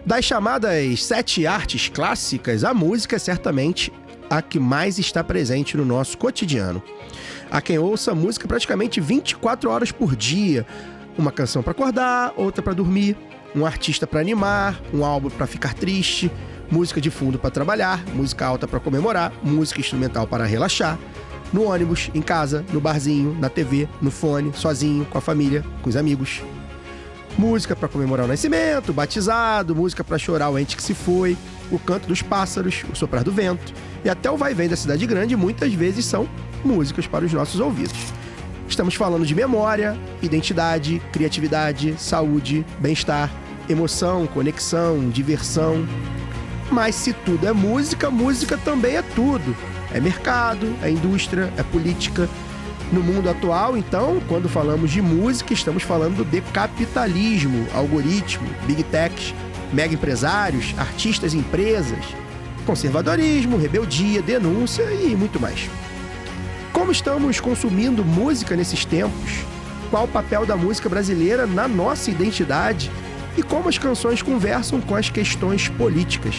Das chamadas 7 artes clássicas, a música é certamente a que mais está presente no nosso cotidiano. Há quem ouça música praticamente 24 horas por dia. Uma canção para acordar, outra para dormir, um artista para animar, um álbum para ficar triste, música de fundo para trabalhar, música alta para comemorar, música instrumental para relaxar, no ônibus, em casa, no barzinho, na TV, no fone, sozinho, com a família, com os amigos. Música para comemorar o nascimento, o batizado, música para chorar o ente que se foi, o canto dos pássaros, o soprar do vento e até o vai e vem da cidade grande muitas vezes são músicas para os nossos ouvidos. Estamos falando de memória, identidade, criatividade, saúde, bem-estar, emoção, conexão, diversão. Mas se tudo é música, música também é tudo. É mercado, é indústria, é política. No mundo atual, então, quando falamos de música, estamos falando de capitalismo, algoritmo, big techs, mega empresários, artistas e empresas, conservadorismo, rebeldia, denúncia e muito mais. Como estamos consumindo música nesses tempos? Qual o papel da música brasileira na nossa identidade? E como as canções conversam com as questões políticas?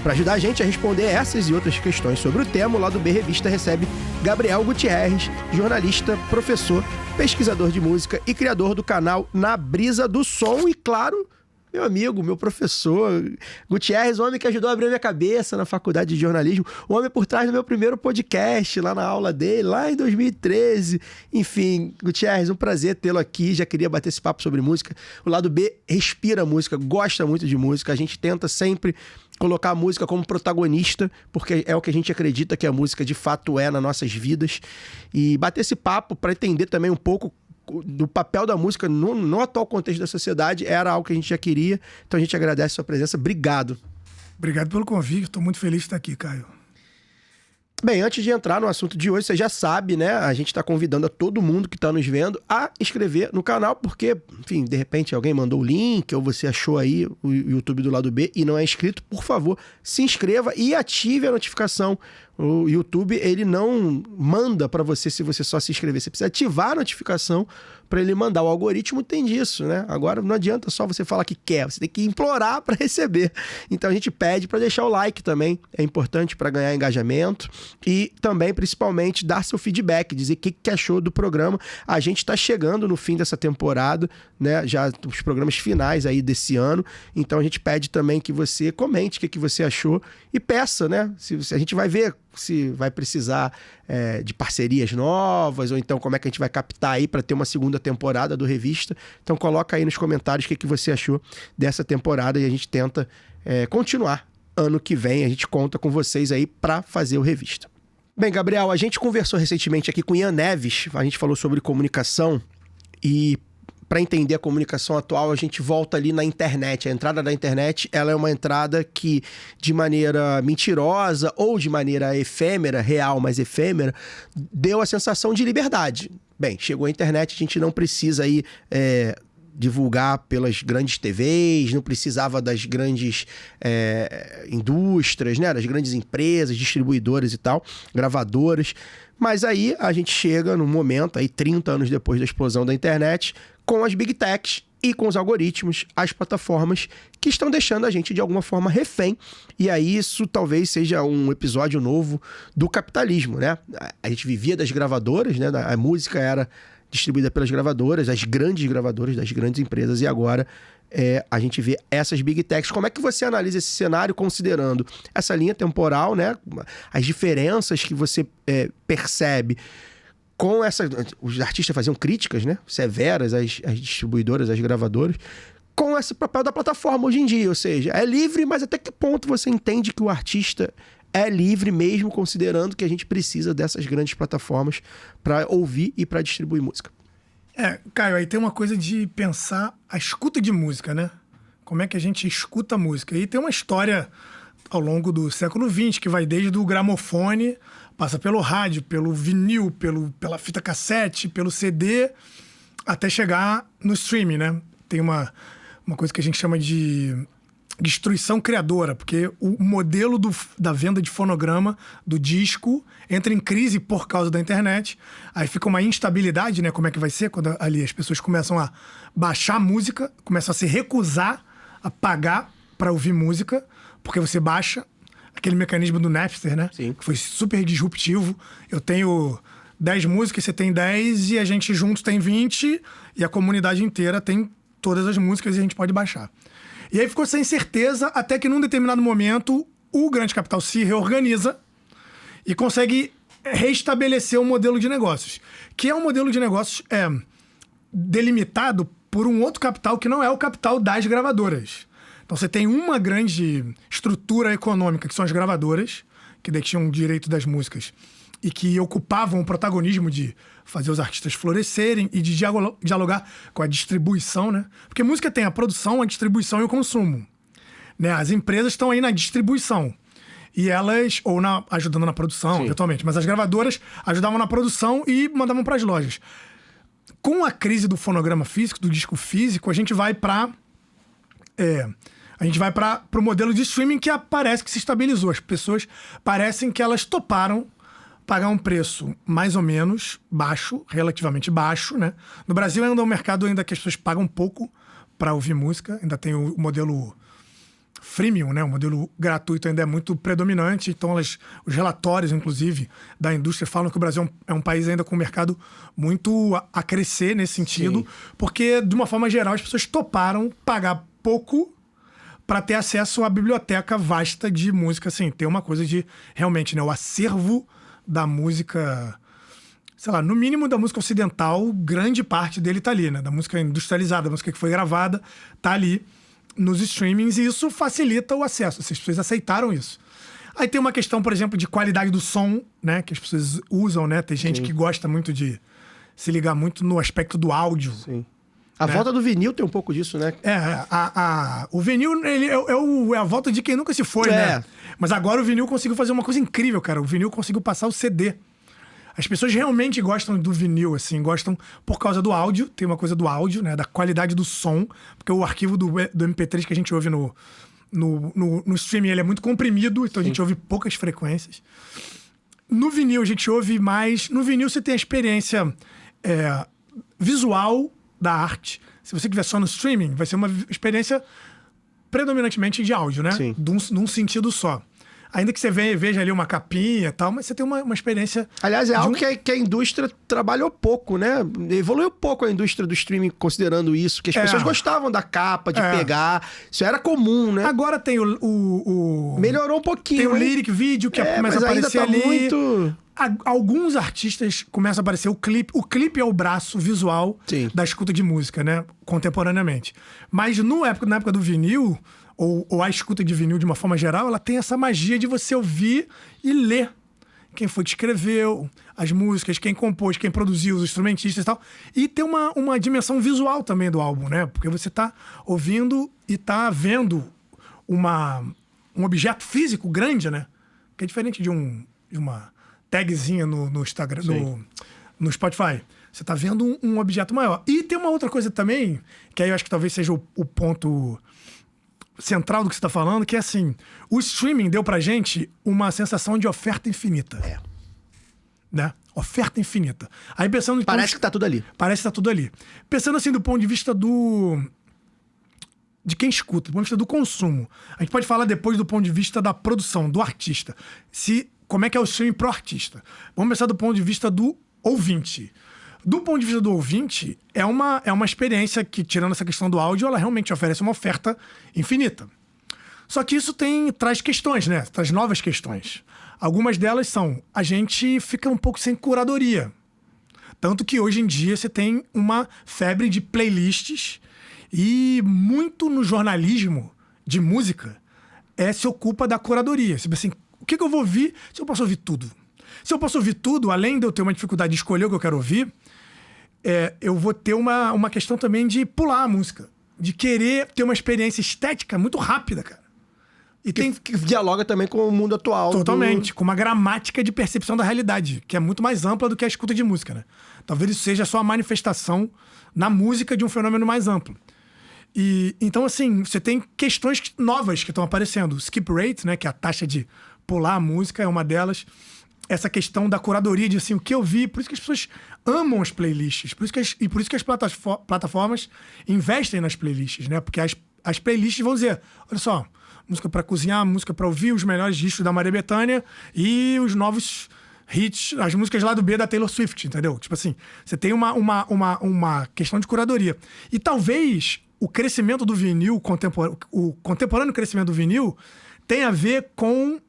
Para ajudar a gente a responder essas e outras questões sobre o tema, o Lado B Revista recebe Gabriel Gutierrez, jornalista, professor, pesquisador de música e criador do canal Na Brisa do Som e, claro, meu amigo, meu professor, Gutierrez, o homem que ajudou a abrir minha cabeça na faculdade de jornalismo, o homem por trás do meu primeiro podcast, lá na aula dele, lá em 2013. Enfim, Gutierrez, um prazer tê-lo aqui, já queria bater esse papo sobre música. O Lado B respira música, gosta muito de música, a gente tenta sempre colocar a música como protagonista, porque é o que a gente acredita que a música de fato é nas nossas vidas, e bater esse papo para entender também um pouco do papel da música no atual contexto da sociedade era algo que a gente já queria. Então a gente agradece a sua presença. Obrigado. Obrigado pelo convite. Estou muito feliz de estar aqui, Caio. Bem, antes de entrar no assunto de hoje, você já sabe, né? A gente está convidando a todo mundo que está nos vendo a inscrever no canal, porque, enfim, de repente alguém mandou o link ou você achou aí o YouTube do Lado B e não é inscrito, por favor, se inscreva e ative a notificação. O YouTube, ele não manda para você se você só se inscrever. Você precisa ativar a notificação para ele mandar. O algoritmo tem disso, né? Agora não adianta só você falar que quer, você tem que implorar para receber. Então a gente pede para deixar o like também. É importante para ganhar engajamento e também, principalmente, dar seu feedback, dizer o que achou do programa. A gente está chegando no fim dessa temporada, né? Já os programas finais aí desse ano. Então a gente pede também que você comente o que você achou e peça, né? Se a gente vai ver se vai precisar de parcerias novas, ou então como é que a gente vai captar aí para ter uma segunda temporada do Revista. Então coloca aí nos comentários o que você achou dessa temporada e a gente tenta continuar. Ano que vem a gente conta com vocês aí para fazer o Revista. Bem, Gabriel, a gente conversou recentemente aqui com o Ian Neves, a gente falou sobre comunicação e para entender a comunicação atual, a gente volta ali na internet. A entrada da internet, ela é uma entrada que, de maneira mentirosa ou de maneira efêmera, real, mas efêmera, deu a sensação de liberdade. Bem, chegou a internet, a gente não precisa aí divulgar pelas grandes TVs, não precisava das grandes indústrias, né? Das grandes empresas, distribuidoras e tal, gravadoras. Mas aí a gente chega num momento, aí 30 anos depois da explosão da internet, com as big techs e com os algoritmos, as plataformas que estão deixando a gente de alguma forma refém. E aí isso talvez seja um episódio novo do capitalismo, né? A gente vivia das gravadoras, né? A música era distribuída pelas gravadoras, as grandes gravadoras das grandes empresas, e agora a gente vê essas big techs. Como é que você analisa esse cenário considerando essa linha temporal, né? As diferenças que você percebe com os artistas faziam críticas, né, severas às distribuidoras, às gravadoras, com esse papel da plataforma hoje em dia, ou seja, é livre, mas até que ponto você entende que o artista é livre mesmo considerando que a gente precisa dessas grandes plataformas para ouvir e para distribuir música? Caio, aí tem uma coisa de pensar a escuta de música, né? Como é que a gente escuta a música? E tem uma história ao longo do século XX que vai desde o gramofone, passa pelo rádio, pelo vinil, pela fita cassete, pelo CD, até chegar no streaming, né? Tem uma coisa que a gente chama de destruição criadora, porque o modelo da venda de fonograma, do disco, entra em crise por causa da internet. Aí fica uma instabilidade, né? Como é que vai ser quando ali as pessoas começam a baixar música, começam a se recusar a pagar para ouvir música, porque você baixa aquele mecanismo do Napster, né? Sim. Que foi super disruptivo. Eu tenho 10 músicas, você tem 10, e a gente juntos tem 20, e a comunidade inteira tem todas as músicas e a gente pode baixar. E aí ficou sem certeza, até que num determinado momento o grande capital se reorganiza e consegue restabelecer o modelo de negócios, que é um modelo de negócios delimitado por um outro capital que não é o capital das gravadoras. Então você tem uma grande estrutura econômica, que são as gravadoras, que detinham o direito das músicas e que ocupavam o protagonismo de fazer os artistas florescerem e de dialogar com a distribuição, né? Porque música tem a produção, a distribuição e o consumo, né? As empresas estão aí na distribuição. E elas, ajudando na produção, eventualmente, mas as gravadoras ajudavam na produção e mandavam para as lojas. Com a crise do fonograma físico, do disco físico, a gente vai para o modelo de streaming que parece que se estabilizou. As pessoas parecem que elas toparam pagar um preço mais ou menos baixo, relativamente baixo, né? No Brasil ainda é um mercado que as pessoas pagam pouco para ouvir música. Ainda tem o modelo freemium, né? O modelo gratuito ainda é muito predominante. Então os relatórios, inclusive, da indústria falam que o Brasil é um país ainda com um mercado muito a crescer nesse sentido. Sim. Porque, de uma forma geral, as pessoas toparam pagar pouco para ter acesso à biblioteca vasta de música. Assim, ter uma coisa de, realmente, né? O acervo da música, sei lá, no mínimo da música ocidental, grande parte dele tá ali, né? Da música industrializada, da música que foi gravada, tá ali nos streamings, e isso facilita o acesso. As pessoas aceitaram isso. Aí tem uma questão, por exemplo, de qualidade do som, né? Que as pessoas usam, né? Tem gente que gosta muito de se ligar muito no aspecto do áudio. Sim. A volta do vinil tem um pouco disso, né? O vinil ele é a volta de quem nunca se foi, né? Mas agora o vinil conseguiu fazer uma coisa incrível, cara. O vinil conseguiu passar o CD. As pessoas realmente gostam do vinil, assim, gostam por causa do áudio. Tem uma coisa do áudio, né? Da qualidade do som. Porque o arquivo do MP3 que a gente ouve no streaming, ele é muito comprimido, então a gente ouve poucas frequências. No vinil a gente ouve mais. No vinil você tem a experiência visual da arte. Se você estiver só no streaming, vai ser uma experiência predominantemente de áudio, né? Sim. Num sentido só. Ainda que você veja ali uma capinha e tal, mas você tem uma experiência... Aliás, é algo que a indústria trabalhou pouco, né? Evoluiu pouco a indústria do streaming considerando isso, que as pessoas gostavam da capa, de pegar. Isso era comum, né? Agora tem Melhorou um pouquinho. Tem o lyric video que começa a aparecer ainda tá ali. Muito... Alguns artistas começam a aparecer o clipe. O clipe é o braço visual da escuta de música, né? Contemporaneamente. Mas na época do vinil, ou a escuta de vinil de uma forma geral, ela tem essa magia de você ouvir e ler quem foi que escreveu as músicas, quem compôs, quem produziu, os instrumentistas e tal. E tem uma dimensão visual também do álbum, né? Porque você tá ouvindo e tá vendo um objeto físico grande, né? Que é diferente de uma tagzinha no Instagram, no Spotify. Você tá vendo um objeto maior. E tem uma outra coisa também, que aí eu acho que talvez seja o ponto central do que você tá falando, que é assim, o streaming deu pra gente uma sensação de oferta infinita. Né? Oferta infinita. Aí pensando... Parece que tá tudo ali. Parece que tá tudo ali. Pensando assim do ponto de vista de quem escuta, do ponto de vista do consumo. A gente pode falar depois do ponto de vista da produção, do artista. Como é que é o streaming pro artista? Vamos pensar do ponto de vista do ouvinte. Do ponto de vista do ouvinte, é uma experiência que, tirando essa questão do áudio, ela realmente oferece uma oferta infinita. Só que isso traz questões, né? Traz novas questões. Algumas delas são, a gente fica um pouco sem curadoria. Tanto que hoje em dia você tem uma febre de playlists e muito no jornalismo de música se ocupa da curadoria. Você pensa assim, o que eu vou ouvir se eu posso ouvir tudo? Se eu posso ouvir tudo, além de eu ter uma dificuldade de escolher o que eu quero ouvir, eu vou ter uma questão também de pular a música. De querer ter uma experiência estética muito rápida, cara. E que dialoga também com o mundo atual. Totalmente, com uma gramática de percepção da realidade, que é muito mais ampla do que a escuta de música, né? Talvez isso seja só a manifestação na música de um fenômeno mais amplo. E então, assim, você tem questões novas que estão aparecendo. O skip rate, né, que é a taxa de pular a música, é uma delas. Essa questão da curadoria, de assim, o que eu vi. Por isso que as pessoas amam as playlists. Por isso que as plataformas investem nas playlists, né? Porque as playlists vão dizer, olha só, música pra cozinhar, música pra ouvir, os melhores discos da Maria Bethânia e os novos hits, as músicas lá do B da Taylor Swift, entendeu? Tipo assim, você tem uma questão de curadoria. E talvez o crescimento do vinil, o contemporâneo crescimento do vinil, tenha a ver com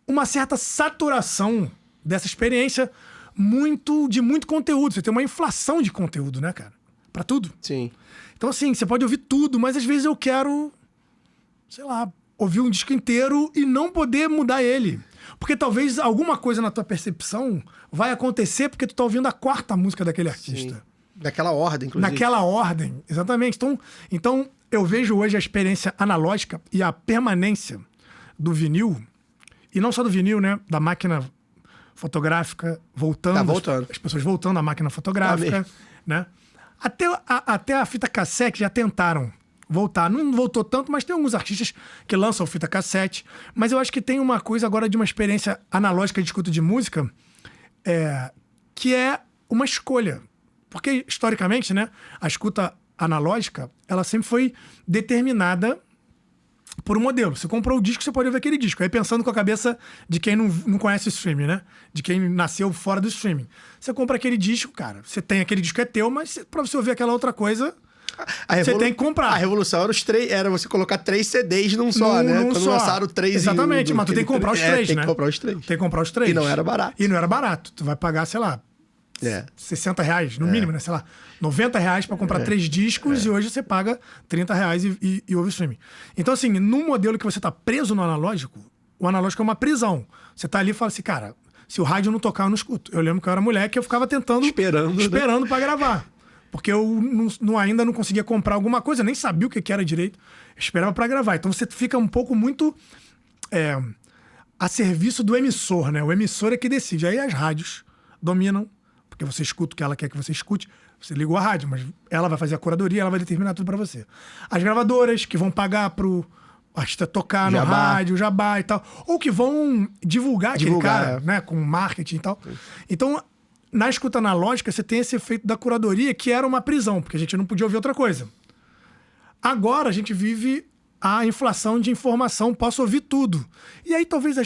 uma certa saturação dessa experiência de muito conteúdo. Você tem uma inflação de conteúdo, né, cara? Pra tudo. Sim. Então, assim, você pode ouvir tudo, mas às vezes eu quero, sei lá, ouvir um disco inteiro e não poder mudar ele. Porque talvez alguma coisa na tua percepção vai acontecer porque tu tá ouvindo a 4ª música daquele artista. Sim. Naquela ordem, inclusive. Naquela ordem, exatamente. Então, eu vejo hoje a experiência analógica e a permanência do vinil, e não só do vinil, né? Da máquina fotográfica voltando. Tá voltando. As pessoas voltando à máquina fotográfica, né? Até a fita cassete já tentaram voltar. Não voltou tanto, mas tem alguns artistas que lançam fita cassete. Mas eu acho que tem uma coisa agora de uma experiência analógica de escuta de música que é uma escolha. Porque, historicamente, né, a escuta analógica, ela sempre foi determinada por um modelo. Você comprou o disco, você pode ouvir aquele disco. Aí pensando com a cabeça de quem não conhece o streaming, né? De quem nasceu fora do streaming. Você compra aquele disco, cara. Você tem aquele disco, é teu, mas pra você ouvir aquela outra coisa, você tem que comprar. A revolução era você colocar 3 CDs num só, né? Quando lançaram 3 exatamente, mas tu tem que comprar os 3, né? Tem que comprar os 3. Tem que comprar os 3. E não era barato. Tu vai pagar, sei lá, R$60, no mínimo, né? Sei lá, R$90 pra comprar 3 discos e hoje você paga R$30 e ouve o streaming. Então, assim, num modelo que você tá preso no analógico, o analógico é uma prisão. Você tá ali e fala assim, cara, se o rádio não tocar, eu não escuto. Eu lembro que eu era moleque e eu ficava tentando... Esperando pra gravar. Porque eu ainda não conseguia comprar alguma coisa, eu nem sabia o que era direito. Eu esperava pra gravar. Então você fica um pouco muito a serviço do emissor, né? O emissor é que decide. Aí as rádios dominam, porque você escuta o que ela quer que você escute. Você ligou a rádio, mas ela vai fazer a curadoria, ela vai determinar tudo pra você. As gravadoras que vão pagar pro artista tocar no rádio, jabá e tal. Ou que vão divulgar aquele cara, né? Com marketing e tal. Então, na escuta analógica, você tem esse efeito da curadoria, que era uma prisão, porque a gente não podia ouvir outra coisa. Agora, a gente vive a inflação de informação, posso ouvir tudo. E aí, talvez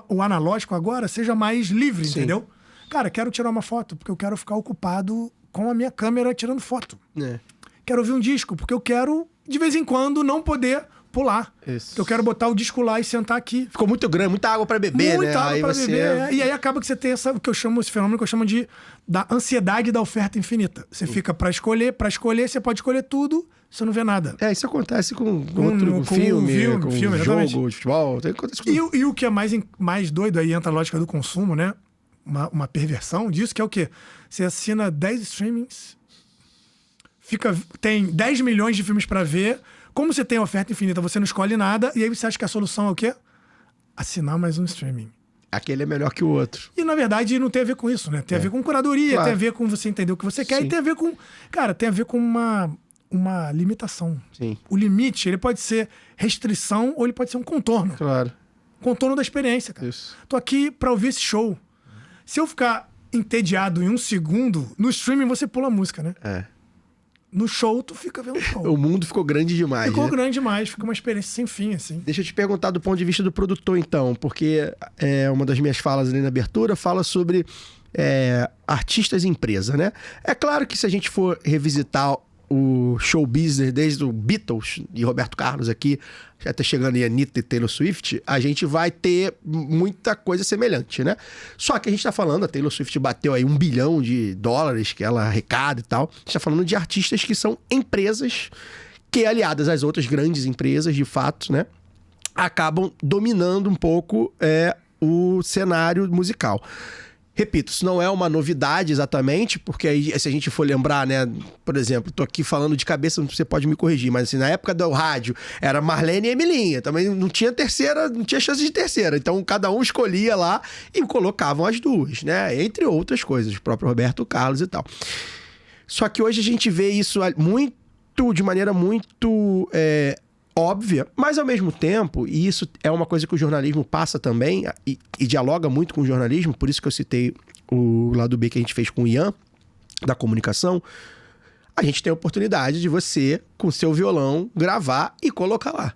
o analógico agora seja mais livre, entendeu? Cara, quero tirar uma foto, porque eu quero ficar ocupado com a minha câmera tirando foto. Quero ouvir um disco, porque eu quero, de vez em quando, não poder pular. Isso. Eu quero botar o disco lá e sentar aqui. Ficou muito grande, muita água pra beber, muita água pra beber. E aí acaba que você tem esse fenômeno que eu chamo da ansiedade da oferta infinita. Você fica pra escolher, você pode escolher tudo, você não vê nada. Isso acontece com filme, jogo de futebol. E o que é mais doido, aí entra a lógica do consumo, né? Uma perversão disso, que é o quê? Você assina 10 streamings, tem 10 milhões de filmes pra ver. Como você tem oferta infinita, você não escolhe nada, e aí você acha que a solução é o quê? Assinar mais um streaming. Aquele é melhor que o outro. E, na verdade, não tem a ver com isso, né? Tem a ver com curadoria, tem a ver com você entender o que você quer, e tem a ver com... Cara, tem a ver com uma limitação. Sim. O limite, ele pode ser restrição ou ele pode ser um contorno. Claro. Contorno da experiência, cara. Isso. Tô aqui pra ouvir esse show. Se eu ficar entediado em 1 segundo, no streaming você pula a música, né? No show, tu fica vendo o show. O mundo ficou grande demais. Grande demais, fica uma experiência sem fim, assim. Deixa eu te perguntar do ponto de vista do produtor, então, porque uma das minhas falas ali na abertura fala sobre artistas e empresa, né? É claro que se a gente for revisitar o show business desde o Beatles e Roberto Carlos aqui, até chegando em Anitta e Taylor Swift, a gente vai ter muita coisa semelhante, né? Só que a gente tá falando, a Taylor Swift bateu aí $1 bilhão que ela arrecada e tal. A gente tá falando de artistas que são empresas que, aliadas às outras grandes empresas, de fato, né? Acabam dominando um pouco o cenário musical. Repito, isso não é uma novidade exatamente, porque aí, se a gente for lembrar, né, por exemplo, tô aqui falando de cabeça, você pode me corrigir, mas assim, na época do rádio, era Marlene e Emilinha, também não tinha terceira, não tinha chance de terceira, então cada um escolhia lá e colocavam as duas, né, entre outras coisas, o próprio Roberto Carlos e tal. Só que hoje a gente vê isso de maneira muito óbvia, mas ao mesmo tempo, e isso é uma coisa que o jornalismo passa também, e dialoga muito com o jornalismo, por isso que eu citei o lado B que a gente fez com o Ian, da comunicação, a gente tem a oportunidade de você, com seu violão, gravar e colocar lá.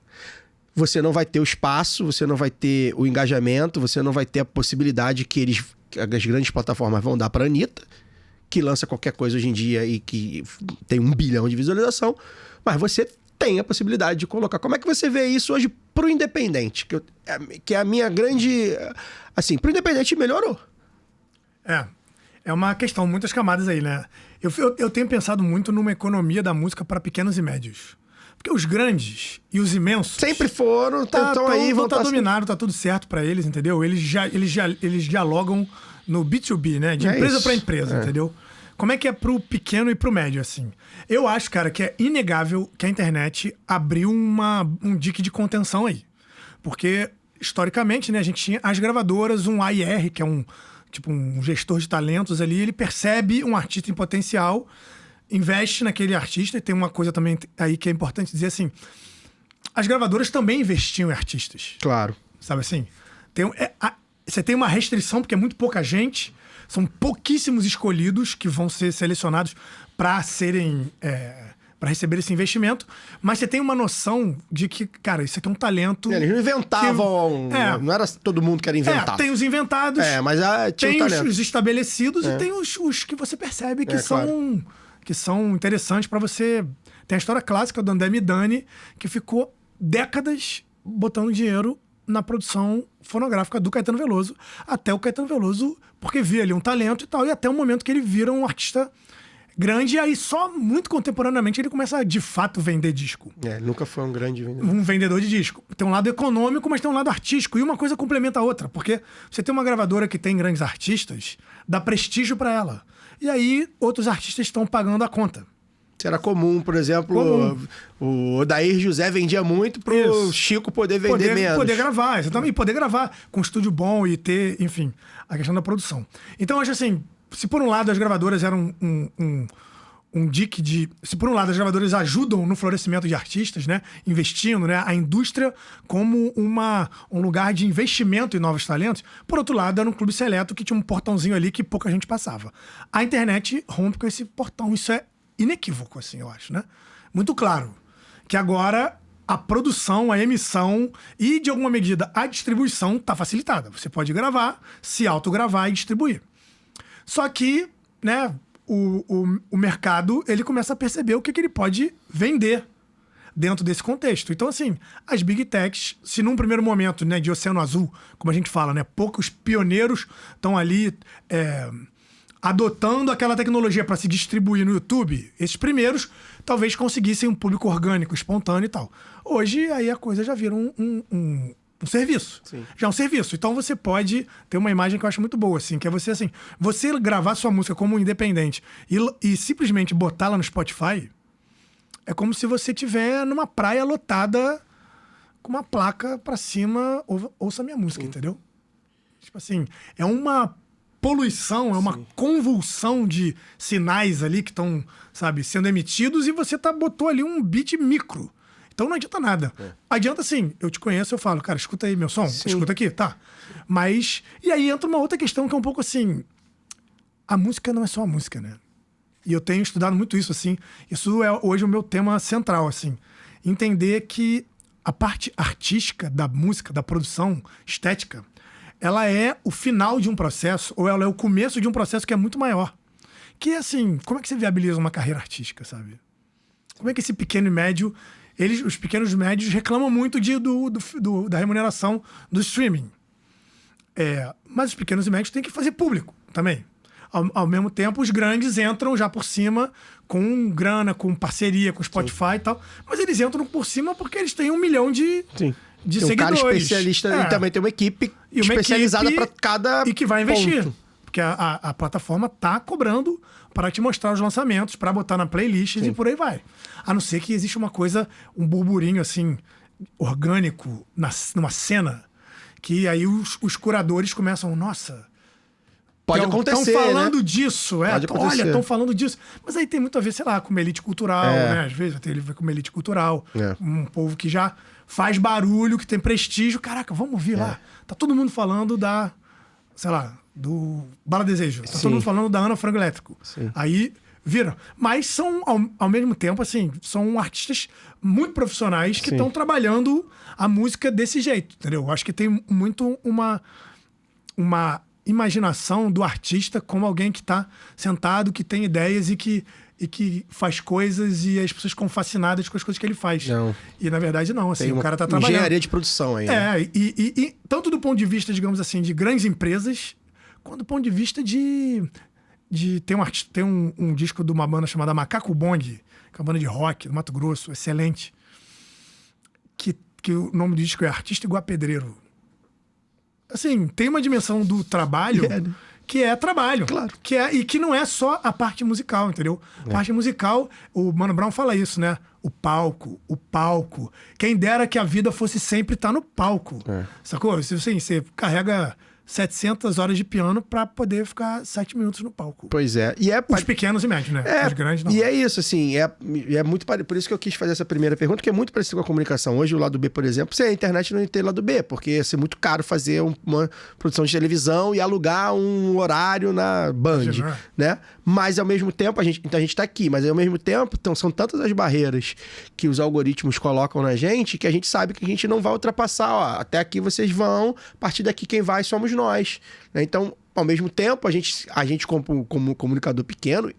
Você não vai ter o espaço, você não vai ter o engajamento, você não vai ter a possibilidade que as grandes plataformas vão dar para a Anitta, que lança qualquer coisa hoje em dia e que tem 1 bilhão de visualização, mas você tem a possibilidade de colocar. Como é que você vê isso hoje pro independente? Que é a minha grande... Assim, pro independente melhorou. É uma questão, muitas camadas aí, né? Eu tenho pensado muito numa economia da música para pequenos e médios. Porque os grandes e os imensos... Sempre foram, estão aí... Vão estar dominados, tá tudo certo para eles, entendeu? Eles dialogam no B2B, né? De empresa para empresa, entendeu? Como é que é pro pequeno e pro médio, assim? Eu acho, cara, que é inegável que a internet abriu um dique de contenção aí. Porque, historicamente, né, a gente tinha as gravadoras, um AIR, que é um gestor de talentos ali, ele percebe um artista em potencial, investe naquele artista, e tem uma coisa também aí que é importante dizer assim, as gravadoras também investiam em artistas. Claro. Sabe assim? Você tem uma restrição, porque é muito pouca gente, são pouquíssimos escolhidos que vão ser selecionados para serem... para receber esse investimento, mas você tem uma noção de que, cara, isso aqui é um talento... Eles não inventavam... não era todo mundo que era inventar. Tem os inventados, mas tinha tem um talento. os estabelecidos e tem os que você percebe que são interessantes para você... Tem a história clássica do André Midani, que ficou décadas botando dinheiro na produção fonográfica do Caetano Veloso, até o Caetano Veloso, porque via ali um talento e tal, e até o momento que ele vira um artista grande, e aí só muito contemporaneamente ele começa a, de fato, vender disco. Ele nunca foi um grande vendedor. Um vendedor de disco. Tem um lado econômico, mas tem um lado artístico, e uma coisa complementa a outra, porque você tem uma gravadora que tem grandes artistas, dá prestígio para ela. E aí outros artistas estão pagando a conta. Isso era comum, por exemplo, o Odair José vendia muito pro Chico poder vender menos. Poder gravar, exatamente. Poder gravar com um estúdio bom e ter, enfim, a questão da produção. Então, eu acho assim, se por um lado as gravadoras eram um dique de... Se por um lado as gravadoras ajudam no florescimento de artistas, né? Investindo, né? A indústria como um lugar de investimento em novos talentos. Por outro lado, era um clube seleto que tinha um portãozinho ali que pouca gente passava. A internet rompe com esse portão. Isso é inequívoco, assim, eu acho, né? Muito claro. Que agora a produção, a emissão e, de alguma medida, a distribuição tá facilitada. Você pode gravar, se autogravar e distribuir. Só que, né, o mercado, ele começa a perceber o que ele pode vender dentro desse contexto. Então, assim, as Big Techs, se num primeiro momento, né, de oceano azul, como a gente fala, né, poucos pioneiros estão ali adotando aquela tecnologia para se distribuir no YouTube, esses primeiros talvez conseguissem um público orgânico, espontâneo e tal. Hoje, aí a coisa já vira um serviço. Sim. Já é um serviço. Então você pode ter uma imagem que eu acho muito boa, assim, que é você, assim, você gravar sua música como independente e simplesmente botá-la no Spotify, é como se você estiver numa praia lotada com uma placa pra cima, ouça minha música, entendeu? Tipo assim, é uma poluição, é uma convulsão de sinais ali que estão, sabe, sendo emitidos, e você botou ali um beat micro. Então não adianta nada. Adianta assim, eu te conheço, eu falo, cara, escuta aí meu som, escuta aqui, tá. Mas, e aí entra uma outra questão que é um pouco assim, a música não é só a música, né? E eu tenho estudado muito isso, assim, isso é hoje o meu tema central, assim, entender que a parte artística da música, da produção estética, ela é o final de um processo, ou ela é o começo de um processo que é muito maior. Que é assim, como é que você viabiliza uma carreira artística, sabe? Como é que esse pequeno e médio... os pequenos e médios reclamam muito da remuneração do streaming. Mas os pequenos e médios têm que fazer público também. Ao mesmo tempo, os grandes entram já por cima com grana, com parceria, com Spotify e tal. Mas eles entram por cima porque eles têm 1 milhão de seguidores. Um cara especialista e também tem uma equipe especializada para cada e que vai investir. Ponto. Porque a plataforma tá cobrando para te mostrar os lançamentos, para botar na playlist e por aí vai. A não ser que existe uma coisa, um burburinho assim, orgânico numa cena, que aí os curadores começam, nossa... Pode acontecer, estão falando disso, Pode acontecer. Olha, estão falando disso. Mas aí tem muito a ver, sei lá, com uma elite cultural, né? Às vezes tem a ver com uma elite cultural. Um povo que já faz barulho, que tem prestígio. Caraca, vamos ouvir lá. Tá todo mundo falando do Bala Desejo. Tá todo mundo falando da Ana Frango Elétrico. Aí viram. Mas são, ao mesmo tempo, assim, são artistas muito profissionais que estão trabalhando a música desse jeito, entendeu? Eu acho que tem muito uma imaginação do artista como alguém que está sentado, que tem ideias e que faz coisas e as pessoas ficam fascinadas com as coisas que ele faz. Não. E na verdade não, assim, o cara tá trabalhando. trabalhando. Engenharia de produção aí. Né? E tanto do ponto de vista, digamos assim, de grandes empresas, quanto do ponto de vista de tem um disco de uma banda chamada Macaco Bong, que é uma banda de rock do Mato Grosso, excelente, que o nome do disco é Artista Igual a Pedreiro. Assim, tem uma dimensão do trabalho que é trabalho. Claro. E que não é só a parte musical, entendeu? A parte musical, o Mano Brown fala isso, né? O palco. Quem dera que a vida fosse sempre estar no palco. Sacou? Assim, você carrega 700 horas de piano pra poder ficar 7 minutos no palco. Pois é. Os pequenos e médios, né? Os grandes não. E é isso, assim, é muito parecido. Por isso que eu quis fazer essa primeira pergunta, que é muito parecido com a comunicação. Hoje, o lado B, por exemplo, sem a internet não ia ter lado B, porque ia ser muito caro fazer uma produção de televisão e alugar um horário na Band, né? Mas, ao mesmo tempo, a gente tá aqui, mas, ao mesmo tempo, são tantas as barreiras que os algoritmos colocam na gente, que a gente sabe que a gente não vai ultrapassar. Ó, até aqui vocês vão, a partir daqui quem vai somos nós. Né? Então, ao mesmo tempo, a gente como comunicador pequeno,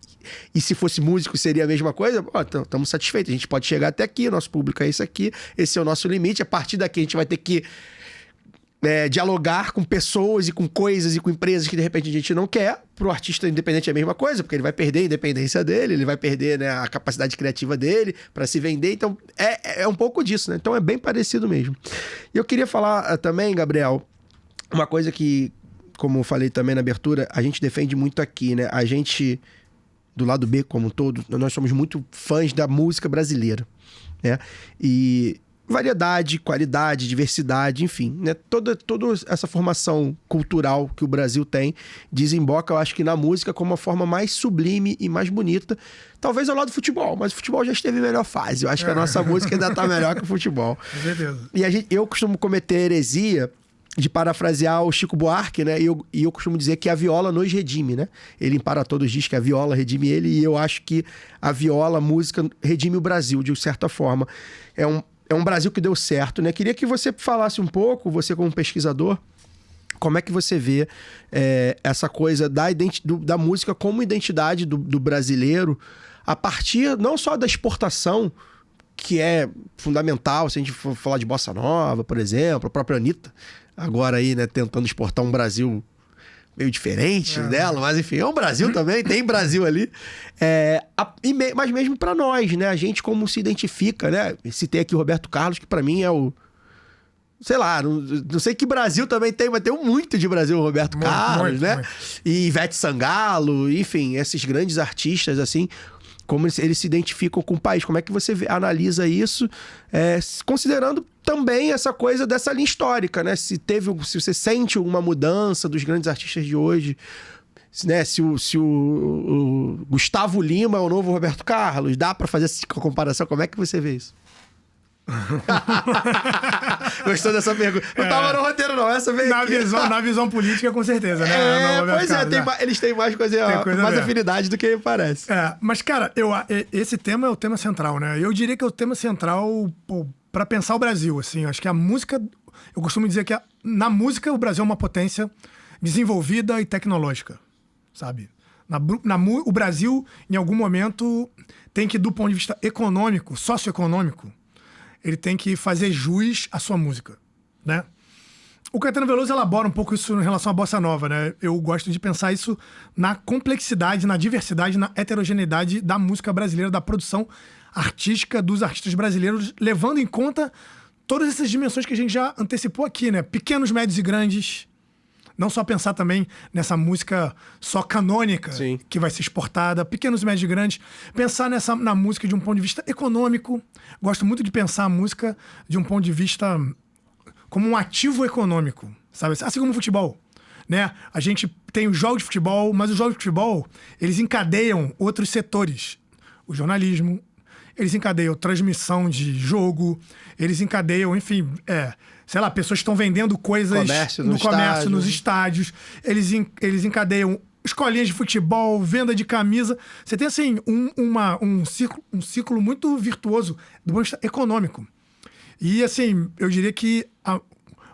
e se fosse músico seria a mesma coisa, estamos satisfeitos. A gente pode chegar até aqui, nosso público é isso aqui, esse é o nosso limite. A partir daqui a gente vai ter que dialogar com pessoas e com coisas e com empresas que de repente a gente não quer. Pro artista independente é a mesma coisa, porque ele vai perder a independência dele, ele vai perder, né, a capacidade criativa dele para se vender. Então, é um pouco disso, né? Então, é bem parecido mesmo. E eu queria falar também, Gabriel, uma coisa que, como eu falei também na abertura, a gente defende muito aqui, né? A gente, do lado B como um todo, nós somos muito fãs da música brasileira, né? E variedade, qualidade, diversidade, enfim, né? Toda essa formação cultural que o Brasil tem desemboca, eu acho que na música como a forma mais sublime e mais bonita, talvez ao lado do futebol, mas o futebol já esteve em melhor fase. Eu acho que a nossa música ainda tá melhor que o futebol. Com certeza. E eu costumo cometer a heresia de parafrasear o Chico Buarque, né? E eu costumo dizer que a viola nos redime, né? Ele em Para Todos diz que a viola redime ele, e eu acho que a viola, a música, redime o Brasil, de certa forma. É um Brasil que deu certo, né? Queria que você falasse um pouco, você como pesquisador, como é que você vê essa coisa da música como identidade do brasileiro, a partir não só da exportação, que é fundamental, se a gente for falar de bossa nova, por exemplo, a própria Anitta, agora aí, né, tentando exportar um Brasil meio diferente dela, mas enfim, é um Brasil também, tem Brasil ali. Mas mesmo para nós, né? A gente como se identifica, né? Citei aqui o Roberto Carlos, que para mim é o... Sei lá, não sei que Brasil também tem, mas tem muito de Brasil o Roberto Carlos, né? Muito. E Ivete Sangalo, enfim, esses grandes artistas, assim, como eles se identificam com o país. Como é que você analisa isso, considerando também essa coisa dessa linha histórica, né? Se você sente uma mudança dos grandes artistas de hoje, né? Se o Gustavo Lima é o novo Roberto Carlos, dá pra fazer essa comparação? Como é que você vê isso? Gostou dessa pergunta? Não tava no roteiro, não. Essa veio na visão política, com certeza, né? Pois Carlos, eles têm mais mais afinidade do que parece. Mas, cara, esse tema é o tema central, né? Eu diria que é o tema central para pensar o Brasil, assim. Acho que a música... Eu costumo dizer que na música o Brasil é uma potência desenvolvida e tecnológica, sabe? O Brasil, em algum momento, tem que, do ponto de vista econômico, socioeconômico, ele tem que fazer jus à sua música, né? O Caetano Veloso elabora um pouco isso em relação à bossa nova, né? Eu gosto de pensar isso na complexidade, na diversidade, na heterogeneidade da música brasileira, da produção artística dos artistas brasileiros, levando em conta todas essas dimensões que a gente já antecipou aqui, né? Pequenos, médios e grandes. Não só pensar também nessa música só canônica, sim, que vai ser exportada, pequenos, médios e grandes. Pensar na música de um ponto de vista econômico. Gosto muito de pensar a música de um ponto de vista como um ativo econômico, sabe? Assim como o futebol, né? A gente tem os jogos de futebol, mas os jogos de futebol, eles encadeiam outros setores. O jornalismo, eles encadeiam transmissão de jogo, eles encadeiam, enfim, sei lá, pessoas que estão vendendo coisas no comércio, nos estádios. Eles encadeiam escolinhas de futebol, venda de camisa. Você tem, assim, um ciclo muito virtuoso do ponto de vista econômico. E, assim, eu diria que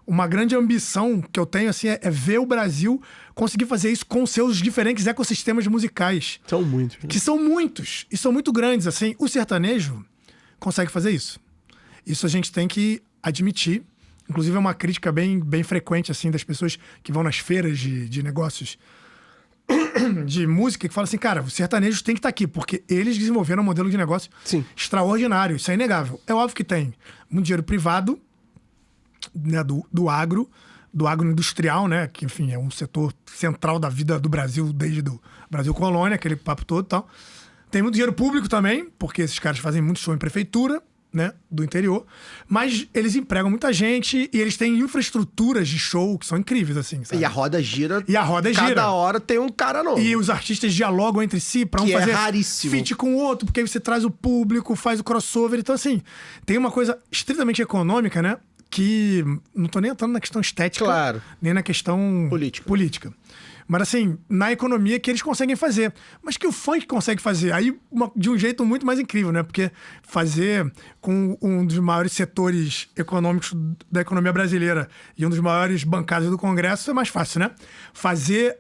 uma grande ambição que eu tenho, assim, é ver o Brasil conseguir fazer isso com seus diferentes ecossistemas musicais. São muitos. Né? Que são muitos. E são muito grandes, assim. O sertanejo consegue fazer isso. Isso a gente tem que admitir. Inclusive, é uma crítica bem frequente, assim, das pessoas que vão nas feiras de negócios de música, que falam assim, cara, os sertanejos têm que estar aqui, porque eles desenvolveram um modelo de negócio extraordinário. Isso é inegável. É óbvio que tem muito dinheiro privado, né, do agro industrial, né, que, enfim, é um setor central da vida do Brasil desde o Brasil colônia, aquele papo todo e tal. Tem muito dinheiro público também, porque esses caras fazem muito show em prefeitura, né, do interior, mas eles empregam muita gente e eles têm infraestruturas de show que são incríveis, assim, sabe? E a roda gira. Cada Cada hora tem um cara novo. E os artistas dialogam entre si pra que fazer raríssimo. feat com o outro, porque aí você traz o público, faz o crossover. Então, assim, tem uma coisa estritamente econômica, né, que não tô nem entrando na questão estética, claro, nem na questão política. Mas, assim, na economia que eles conseguem fazer. Mas que o funk consegue fazer. Aí, de um jeito muito mais incrível, né? Porque fazer com um dos maiores setores econômicos da economia brasileira e um dos maiores bancados do Congresso é mais fácil, né? Fazer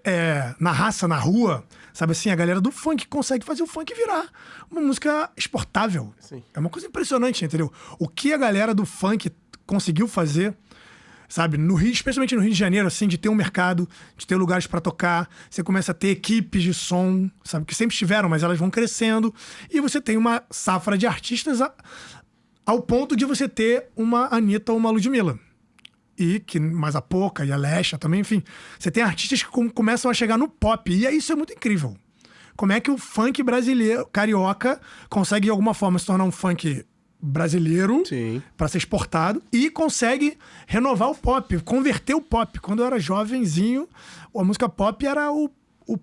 na raça, na rua, sabe assim? A galera do funk consegue fazer o funk virar uma música exportável. Sim. É uma coisa impressionante, entendeu? O que a galera do funk conseguiu fazer... Sabe, no Rio, especialmente no Rio de Janeiro, assim, de ter um mercado, de ter lugares pra tocar, você começa a ter equipes de som, sabe, que sempre estiveram, mas elas vão crescendo, e você tem uma safra de artistas ao ponto de você ter uma Anitta ou uma Ludmilla. Mas a Poca e a Lesha também, enfim. Você tem artistas que começam a chegar no pop, e isso é muito incrível. Como é que o funk brasileiro, carioca, consegue de alguma forma se tornar um funk brasileiro para ser exportado e consegue renovar o pop, converter o pop. Quando eu era jovenzinho, a música pop era o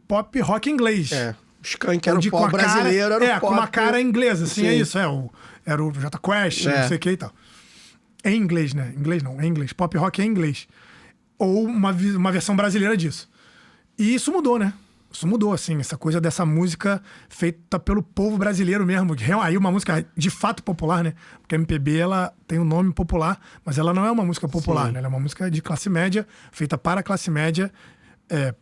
pop rock inglês. O skunk era o pop brasileiro, era o pop... com uma cara inglesa, assim, é isso. Era o Jota Quest, não sei o que e tal. É em inglês, né? Inglês não, é inglês. Pop rock é em inglês. Ou uma versão brasileira disso. E isso mudou, né? Isso mudou, assim, essa coisa dessa música feita pelo povo brasileiro mesmo. Aí uma música de fato popular, né? Porque a MPB, ela tem um nome popular, mas ela não é uma música popular, né? Ela é uma música de classe média, feita para a classe média,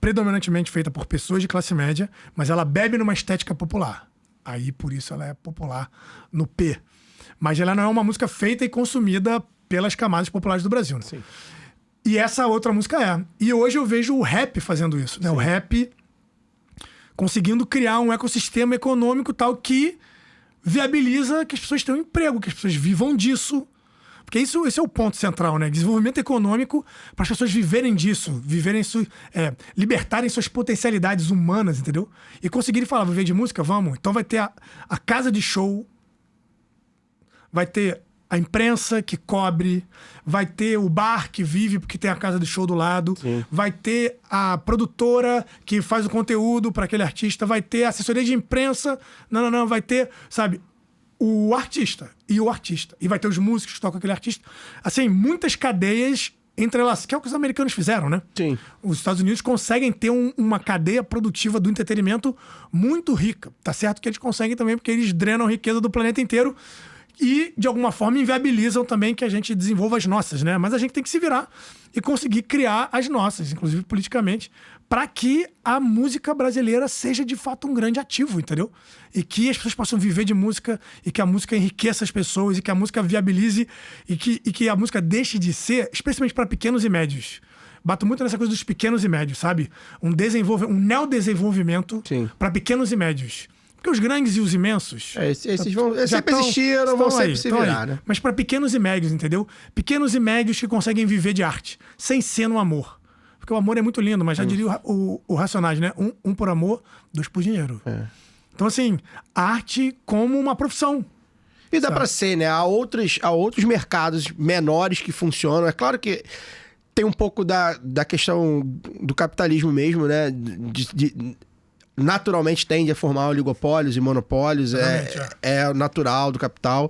predominantemente feita por pessoas de classe média, mas ela bebe numa estética popular. Aí, por isso, ela é popular no P. Mas ela não é uma música feita e consumida pelas camadas populares do Brasil, né? Sim. E essa outra música é. E hoje eu vejo o rap fazendo isso, né? O rap... conseguindo criar um ecossistema econômico tal que viabiliza que as pessoas tenham emprego, que as pessoas vivam disso. Porque esse é o ponto central, né? Desenvolvimento econômico para as pessoas viverem disso, libertarem suas potencialidades humanas, entendeu? E conseguirem falar, vou viver de música? Vamos. Então vai ter a casa de show, vai ter a imprensa que cobre, vai ter o bar que vive porque tem a casa de show do lado, vai ter a produtora que faz o conteúdo para aquele artista, vai ter a assessoria de imprensa, vai ter, sabe, o artista. E vai ter os músicos que tocam aquele artista. Assim, muitas cadeias entrelaçadas, que é o que os americanos fizeram, né? Sim. Os Estados Unidos conseguem ter uma cadeia produtiva do entretenimento muito rica. Tá certo que eles conseguem também porque eles drenam a riqueza do planeta inteiro e, de alguma forma, inviabilizam também que a gente desenvolva as nossas, né? Mas a gente tem que se virar e conseguir criar as nossas, inclusive politicamente, para que a música brasileira seja, de fato, um grande ativo, entendeu? E que as pessoas possam viver de música e que a música enriqueça as pessoas e que a música viabilize e que a música deixe de ser, especialmente para pequenos e médios. Bato muito nessa coisa dos pequenos e médios, sabe? Um neodesenvolvimento para pequenos e médios. Porque os grandes e os imensos... Esses sempre existiram, vão sempre se virar, né? Mas para pequenos e médios, entendeu? Pequenos e médios que conseguem viver de arte, sem ser no amor. Porque o amor é muito lindo, mas já diria o Racionais, né? Um por amor, dois por dinheiro. Então, assim, a arte como uma profissão. E dá pra ser, né? Há outros mercados menores que funcionam. É claro que tem um pouco da questão do capitalismo mesmo, né? Naturalmente tende a formar oligopólios e monopólios, é natural do capital.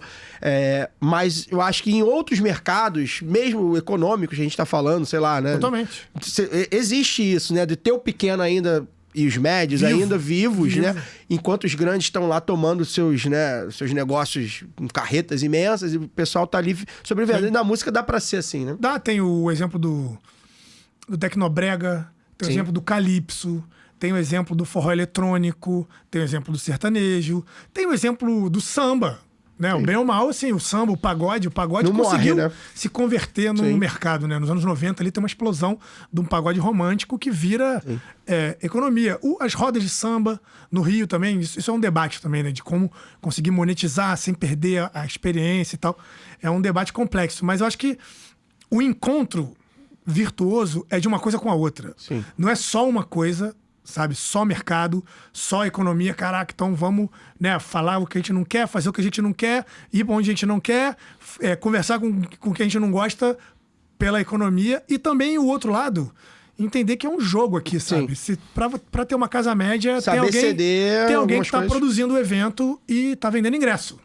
Mas eu acho que em outros mercados, mesmo econômicos, a gente tá falando, sei lá, né? Totalmente. Existe isso, né? De ter o pequeno ainda e os médios ainda vivos, né? Enquanto os grandes estão lá tomando seus negócios com carretas imensas e o pessoal tá ali sobrevivendo. E na música dá pra ser assim, né? Tem o exemplo do Tecnobrega, tem o exemplo do Calypso, tem o exemplo do forró eletrônico, tem o exemplo do sertanejo, tem o exemplo do samba, né? O bem ou mal, assim, o samba, o pagode não conseguiu morre, né? Se converter no mercado, né? Nos anos 90 ali tem uma explosão de um pagode romântico que vira economia. As rodas de samba no Rio também, isso é um debate também, né? De como conseguir monetizar sem perder a experiência e tal. É um debate complexo, mas eu acho que o encontro virtuoso é de uma coisa com a outra. Sim. Não é só uma coisa, sabe? Só mercado, só economia. Caraca, então vamos, né, falar o que a gente não quer, fazer o que a gente não quer, ir pra onde a gente não quer, conversar com quem a gente não gosta pela economia. E também o outro lado, entender que é um jogo aqui, sabe? Pra ter uma casa média, tem alguém que tá produzindo o evento e tá vendendo ingresso.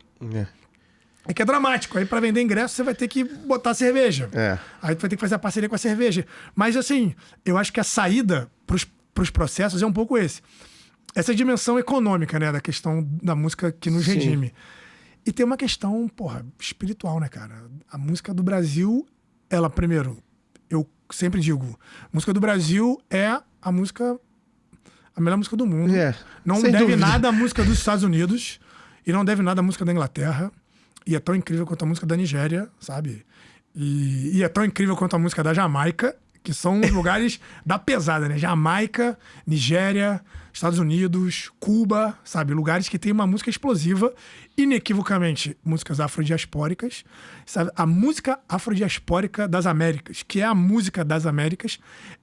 É que é dramático. Aí, pra vender ingresso, você vai ter que botar cerveja. Aí, tu vai ter que fazer a parceria com a cerveja. Mas, assim, eu acho que a saída pros processos é um pouco essa dimensão econômica, né? Da questão da música que nos redime. E tem uma questão, espiritual, né, cara? A música do Brasil, ela, primeiro, eu sempre digo, a música do Brasil é a melhor música do mundo. Não deve nada à música dos Estados Unidos e não deve nada à música da Inglaterra. E é tão incrível quanto a música da Nigéria, sabe? E é tão incrível quanto a música da Jamaica, que são os lugares da pesada, né? Jamaica, Nigéria, Estados Unidos, Cuba, sabe? Lugares que tem uma música explosiva, inequivocamente, músicas afrodiaspóricas, sabe? A música afrodiaspórica das Américas, que é a música das Américas,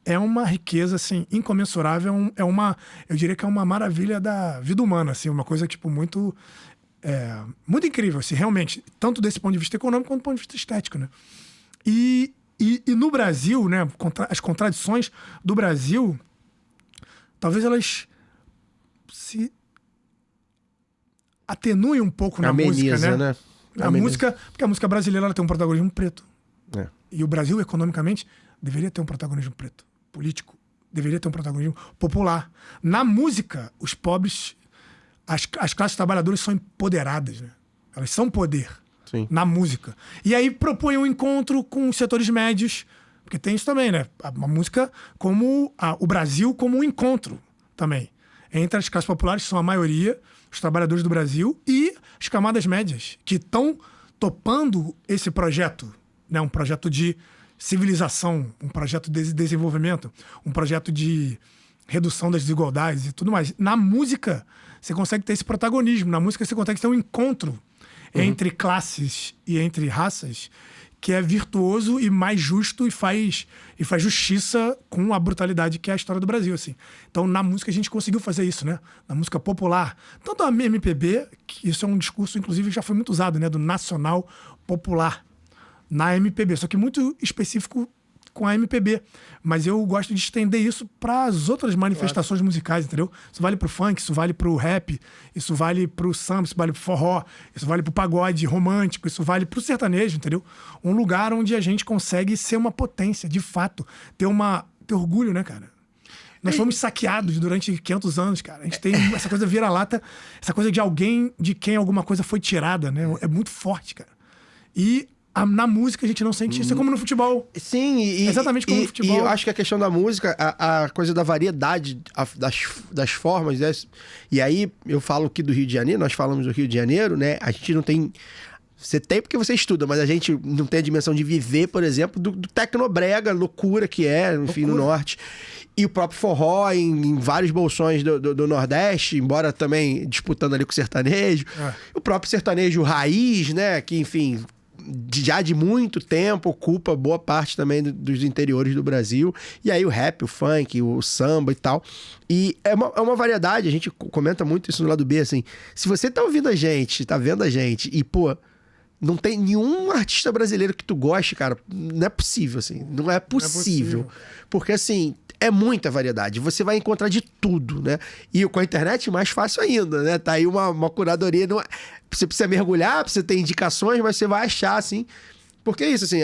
é uma riqueza, assim, incomensurável, eu diria que é uma maravilha da vida humana, assim, uma coisa, tipo, muito incrível, assim, realmente, tanto desse ponto de vista econômico quanto do ponto de vista estético, né? E no Brasil, né, as contradições do Brasil, talvez elas se atenuem um pouco na música, né? Porque a música brasileira ela tem um protagonismo preto. E o Brasil, economicamente, deveria ter um protagonismo preto. Político, deveria ter um protagonismo popular. Na música, os pobres, as classes trabalhadoras são empoderadas, né? Elas são poder. Na música. E aí propõe um encontro com os setores médios, porque tem isso também, né? A música como o Brasil como um encontro também. Entre as classes populares, que são a maioria, os trabalhadores do Brasil, e as camadas médias, que estão topando esse projeto, né? Um projeto de civilização, um projeto de desenvolvimento, um projeto de redução das desigualdades e tudo mais. Na música, você consegue ter esse protagonismo. Na música, você consegue ter um encontro entre classes e entre raças, que é virtuoso e mais justo e faz justiça com a brutalidade que é a história do Brasil, assim. Então, na música, a gente conseguiu fazer isso, né? Na música popular. Tanto a MPB, que isso é um discurso, inclusive, que já foi muito usado, né? Do nacional popular na MPB. Só que muito específico com a MPB. Mas eu gosto de estender isso para as outras manifestações musicais, entendeu? Isso vale pro funk, isso vale pro rap, isso vale pro samba, isso vale pro forró, isso vale pro pagode romântico, isso vale pro sertanejo, entendeu? Um lugar onde a gente consegue ser uma potência, de fato. Ter orgulho, né, cara? Nós fomos saqueados durante 500 anos, cara. A gente tem essa coisa vira-lata, essa coisa de alguém de quem alguma coisa foi tirada, né? É muito forte, cara. E na música a gente não sente isso. É como no futebol. Sim, exatamente como no futebol. E eu acho que a questão da música, a coisa da variedade das formas, né? E aí eu falo aqui do Rio de Janeiro, nós falamos do Rio de Janeiro, né? A gente não tem... Você tem porque você estuda, mas a gente não tem a dimensão de viver, por exemplo, do tecnobrega, loucura que é, enfim, no norte. E o próprio forró em vários bolsões do Nordeste, embora também disputando ali com o sertanejo. O próprio sertanejo raiz, né? Que, enfim... já de muito tempo ocupa boa parte também dos interiores do Brasil. E aí o rap, o funk, o samba e tal. E é uma variedade, a gente comenta muito isso no lado B, assim. Se você tá ouvindo a gente, tá vendo a gente e, pô, não tem nenhum artista brasileiro que tu goste, cara, não é possível, assim. Não é possível. Porque, assim, é muita variedade. Você vai encontrar de tudo, né? E com a internet, mais fácil ainda, né? Tá aí uma curadoria. Você precisa mergulhar, precisa ter indicações, mas você vai achar, assim, Porque é isso, assim,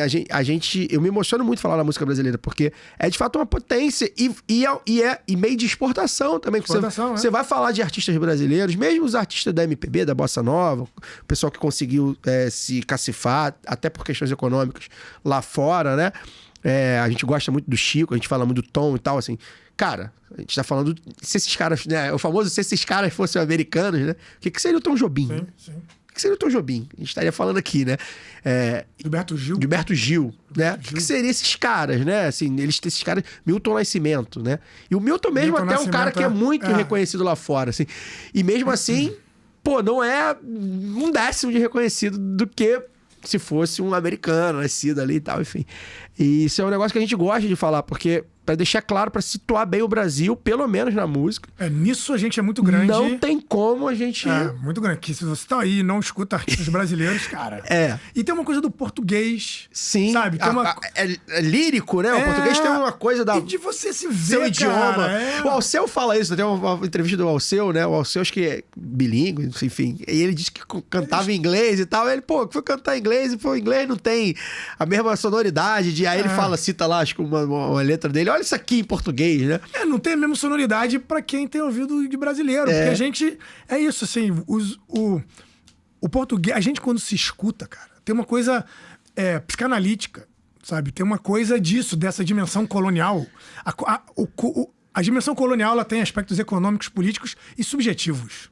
eu me emociono muito falar na música brasileira, porque é de fato uma potência e meio de exportação também. Você vai falar de artistas brasileiros, mesmo os artistas da MPB, da Bossa Nova, o pessoal que conseguiu se cacifar, até por questões econômicas lá fora, né? A gente gosta muito do Chico, a gente fala muito do Tom e tal, assim. Cara, a gente tá falando... Se esses caras, né? O famoso, se esses caras fossem americanos, né? O que seria o Tom Jobim? Sim, sim. O que seria o Tom Jobim? A gente estaria falando aqui, né? Gilberto Gil, né? O que seriam esses caras, né? Assim, esses caras... Milton Nascimento, né? E o Milton mesmo até é um cara que é muito reconhecido lá fora, assim. E mesmo assim, pô, não é um décimo de reconhecido do que se fosse um americano nascido ali e tal, enfim. E isso é um negócio que a gente gosta de falar, porque... Pra deixar claro, pra situar bem o Brasil, pelo menos na música. Nisso a gente é muito grande. Não tem como a gente... muito grande. Que se você tá aí e não escuta artistas brasileiros, cara... E tem uma coisa do português. Sim. Sabe? Tem é lírico, né? O português tem uma coisa da... E de você se ver, seu idioma. Cara, O Alceu fala isso. Tem uma entrevista do Alceu, né? O Alceu acho que é bilíngue, enfim. E ele disse que cantava em inglês e tal. Ele, foi cantar em inglês e o inglês não tem a mesma sonoridade. Aí ele cita lá, acho que uma letra dele. Olha isso aqui em português, né? Não tem a mesma sonoridade pra quem tem ouvido de brasileiro. Porque a gente... É isso, assim... O português... A gente, quando se escuta, cara, tem uma coisa psicanalítica, sabe? Tem uma coisa disso, dessa dimensão colonial. A dimensão colonial, ela tem aspectos econômicos, políticos e subjetivos.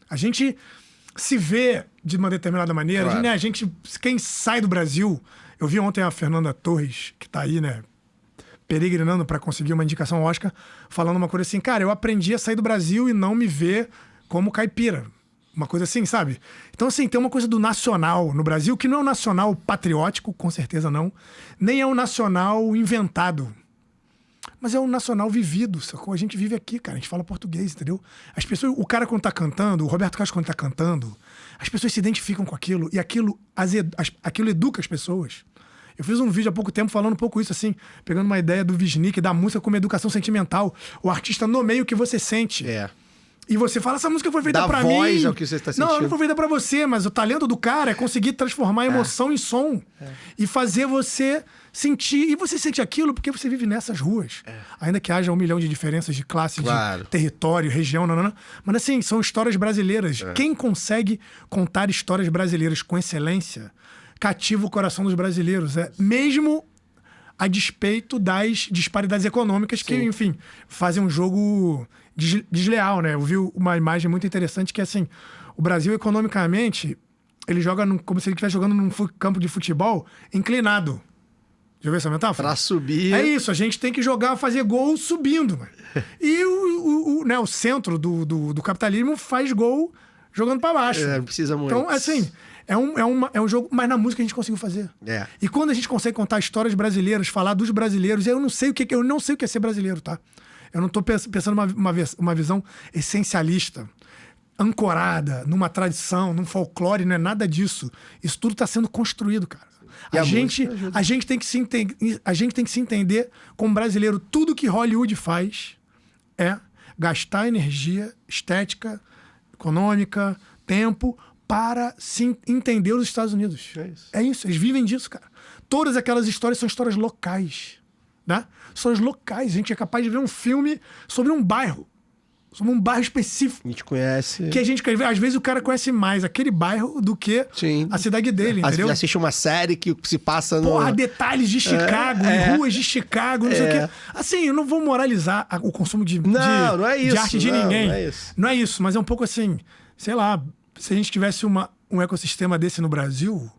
A gente se vê de uma determinada maneira. Claro. Quem sai do Brasil... Eu vi ontem a Fernanda Torres, que tá aí, né? Peregrinando para conseguir uma indicação Oscar, falando uma coisa assim, cara, eu aprendi a sair do Brasil e não me ver como caipira. Uma coisa assim, sabe? Então, assim, tem uma coisa do nacional no Brasil, que não é um nacional patriótico, com certeza não, nem é um nacional inventado, mas é um nacional vivido, sacou? A gente vive aqui, cara, a gente fala português, entendeu? As pessoas, o cara quando tá cantando, o Roberto Carlos quando tá cantando, as pessoas se identificam com aquilo, e aquilo educa as pessoas. Eu fiz um vídeo há pouco tempo falando um pouco isso, assim, pegando uma ideia do Wisnik, da música como educação sentimental. O artista nomeia o que você sente. E você fala, essa música foi feita pra mim. Dá voz ao que você está sentindo. Não, não foi feita pra você, mas o talento do cara é conseguir transformar a emoção em som. E fazer você sentir. E você sente aquilo porque você vive nessas ruas. Ainda que haja 1 milhão de diferenças de classe, de território, região, não. Mas assim, são histórias brasileiras. Quem consegue contar histórias brasileiras com excelência... cativa o coração dos brasileiros. Mesmo a despeito das disparidades econômicas que, enfim, fazem um jogo desleal, né? Eu vi uma imagem muito interessante que, assim, o Brasil, economicamente, ele joga como se ele estivesse jogando num campo de futebol inclinado. Já viu essa metáfora? Pra subir... É isso, a gente tem que jogar, fazer gol subindo. E o centro do capitalismo faz gol jogando pra baixo. Não precisa muito. Então, assim... É um jogo, mas na música a gente conseguiu fazer. E quando a gente consegue contar histórias brasileiras, falar dos brasileiros, eu não sei o que é ser brasileiro, tá? Eu não tô pensando uma visão essencialista, ancorada numa tradição, num folclore, não é nada disso. Isso tudo tá sendo construído, cara. A gente tem que se entender como brasileiro. Tudo que Hollywood faz é gastar energia, estética, econômica, tempo... para se entender os Estados Unidos. É isso, eles vivem disso, cara. Todas aquelas histórias são histórias locais, né? Histórias locais. A gente é capaz de ver um filme sobre um bairro específico. A gente conhece... Que a gente, às vezes, o cara conhece mais aquele bairro do que a cidade dele, entendeu? Assiste uma série que se passa no... Porra, detalhes de Chicago, ruas de Chicago, não sei o quê. Assim, eu não vou moralizar o consumo de arte de ninguém. Não é isso, mas é um pouco assim, sei lá... Se a gente tivesse um ecossistema desse no Brasil,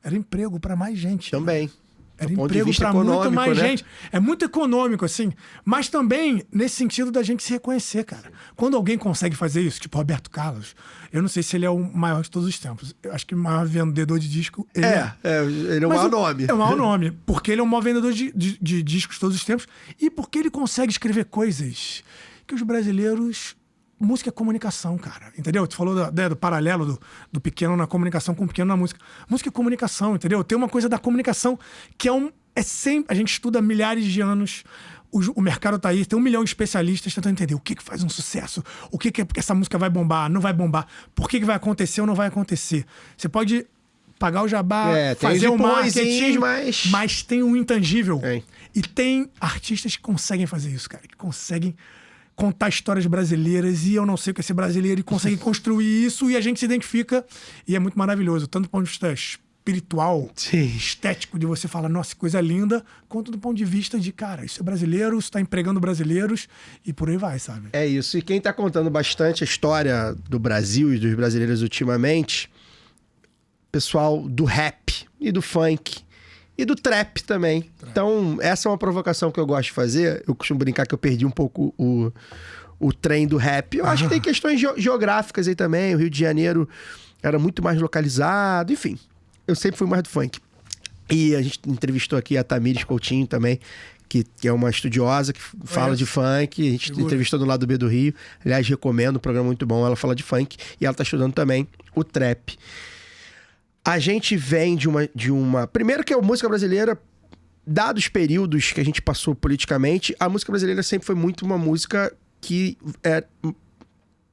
era emprego para mais gente. Também. Era emprego para muito mais né? gente. É muito econômico, assim. Mas também nesse sentido da gente se reconhecer, cara. Quando alguém consegue fazer isso, tipo Roberto Carlos, eu não sei se ele é o maior de todos os tempos. Eu acho que o maior vendedor de disco... Ele é o maior nome. É o maior nome. Porque ele é o maior vendedor de discos de todos os tempos. E porque ele consegue escrever coisas que os brasileiros... Música é comunicação, cara, entendeu? Tu falou do paralelo do pequeno na comunicação com o pequeno na música. Música é comunicação, entendeu? Tem uma coisa da comunicação que é sempre... A gente estuda há milhares de anos, o mercado tá aí, tem 1 milhão de especialistas tentando entender o que faz um sucesso, porque essa música vai bombar, não vai bombar, por que vai acontecer ou não vai acontecer. Você pode pagar o jabá, tem fazer os o marketing, mas tem um intangível. Tem. E tem artistas que conseguem fazer isso, cara. Que conseguem contar histórias brasileiras e eu não sei o que é ser brasileiro e conseguem construir isso e a gente se identifica e é muito maravilhoso. Tanto do ponto de vista espiritual, estético, de você falar, nossa, que coisa linda, quanto do ponto de vista de, cara, isso é brasileiro, isso tá empregando brasileiros e por aí vai, sabe? É isso. E quem tá contando bastante a história do Brasil e dos brasileiros ultimamente, pessoal do rap e do funk e do trap também. Então, essa é uma provocação que eu gosto de fazer. Eu costumo brincar que eu perdi um pouco o trem do rap. Eu acho que tem questões geográficas aí também. O Rio de Janeiro era muito mais localizado, enfim. Eu sempre fui mais do funk. E a gente entrevistou aqui a Tamires Coutinho também, que é uma estudiosa que fala de funk. A gente entrevistou do lado B do Rio. Aliás, recomendo, um programa muito bom. Ela fala de funk e ela tá estudando também o trap. A gente vem de uma... Primeiro que a música brasileira, dados os períodos que a gente passou politicamente, a música brasileira sempre foi muito uma música que é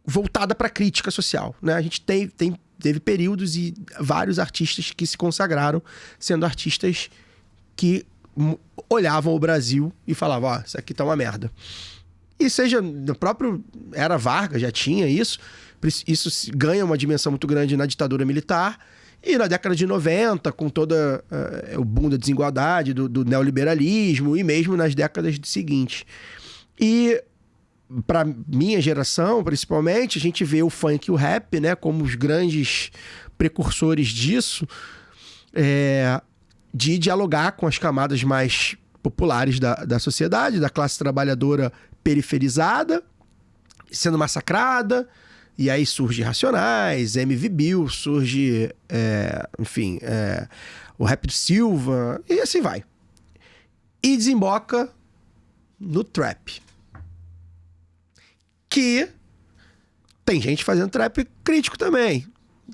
voltada para crítica social, né? A gente teve períodos e vários artistas que se consagraram sendo artistas que olhavam o Brasil e falavam, ó, isso aqui tá uma merda. E seja no próprio Era Vargas, já tinha isso. Isso ganha uma dimensão muito grande na ditadura militar. E na década de 90, com toda o boom da desigualdade, do neoliberalismo, e mesmo nas décadas seguintes. E para minha geração, principalmente, a gente vê o funk e o rap, né, como os grandes precursores disso, de dialogar com as camadas mais populares da sociedade, da classe trabalhadora periferizada, sendo massacrada. E aí surge Racionais, MV Bill, surge, o rap do Silva, e assim vai. E desemboca no trap. Que tem gente fazendo trap crítico também.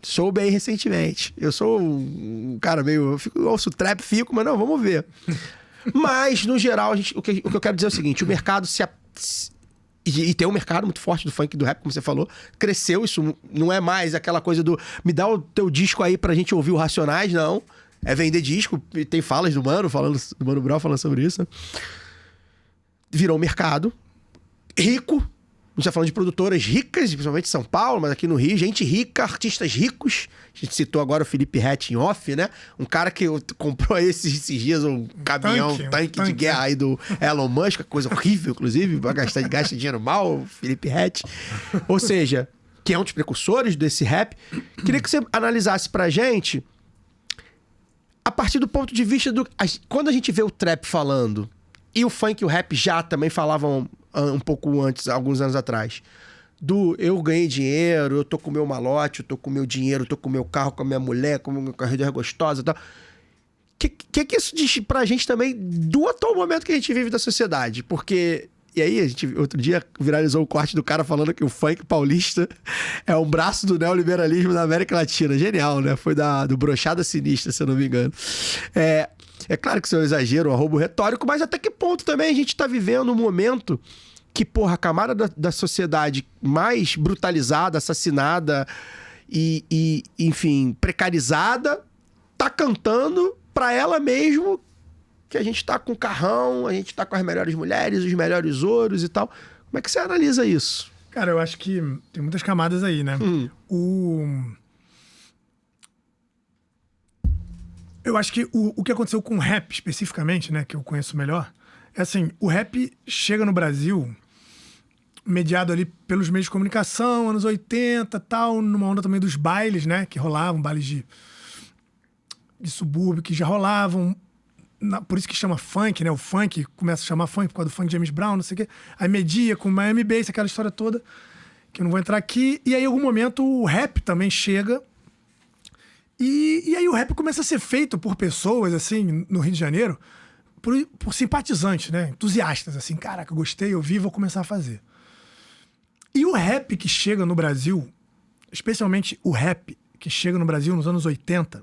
Soube aí recentemente. Eu sou um cara meio... Eu ouço trap, mas não, vamos ver. Mas, no geral, o que eu quero dizer é o seguinte, o mercado E tem um mercado muito forte do funk e do rap, como você falou. Cresceu, isso não é mais aquela coisa do... Me dá o teu disco aí pra gente ouvir o Racionais, não. É vender disco. E tem falas do Mano Brown falando sobre isso. Né? Virou um mercado rico. A gente tá falando de produtoras ricas, principalmente em São Paulo, mas aqui no Rio, gente rica, artistas ricos. A gente citou agora o Felipe Ret em off, né? Um cara que comprou esses dias um caminhão, tanque de guerra aí do Elon Musk, coisa horrível, inclusive, gasta dinheiro mal, o Felipe Ret. Ou seja, que é um dos precursores desse rap. Queria que você analisasse pra gente, a partir do ponto de vista do... Quando a gente vê o trap falando, e o funk e o rap já também falavam um pouco antes, alguns anos atrás, eu ganhei dinheiro, eu tô com o meu malote, eu tô com o meu dinheiro, eu tô com o meu carro, com a minha mulher, com a minha carreira gostosa e tal. Que isso diz pra gente também do atual momento que a gente vive da sociedade? Porque... E aí, a gente, outro dia, viralizou o corte do cara falando que o funk paulista é um braço do neoliberalismo na América Latina. Genial, né? Foi do Brochada Sinistra, se eu não me engano. É claro que isso é um exagero, um arrobo retórico, mas até que ponto também a gente tá vivendo um momento que, porra, a camada da sociedade mais brutalizada, assassinada e, enfim, precarizada, tá cantando pra ela mesmo que a gente tá com carrão, a gente tá com as melhores mulheres, os melhores ouros e tal. Como é que você analisa isso? Cara, eu acho que tem muitas camadas aí, né? Eu acho que o que aconteceu com o rap, especificamente, né, que eu conheço melhor, é assim, o rap chega no Brasil mediado ali pelos meios de comunicação, anos 80 tal, numa onda também dos bailes, né, que rolavam, bailes de subúrbio, que já rolavam, por isso que chama funk, né, o funk começa a chamar funk por causa do funk James Brown, não sei o quê, aí media com Miami Bass, aquela história toda, que eu não vou entrar aqui, e aí em algum momento o rap também chega. E aí o rap começa a ser feito por pessoas, assim, no Rio de Janeiro, por simpatizantes, né? Entusiastas, assim, caraca, eu gostei, eu vi, vou começar a fazer. E o rap que chega no Brasil, especialmente o rap que chega no Brasil nos anos 80,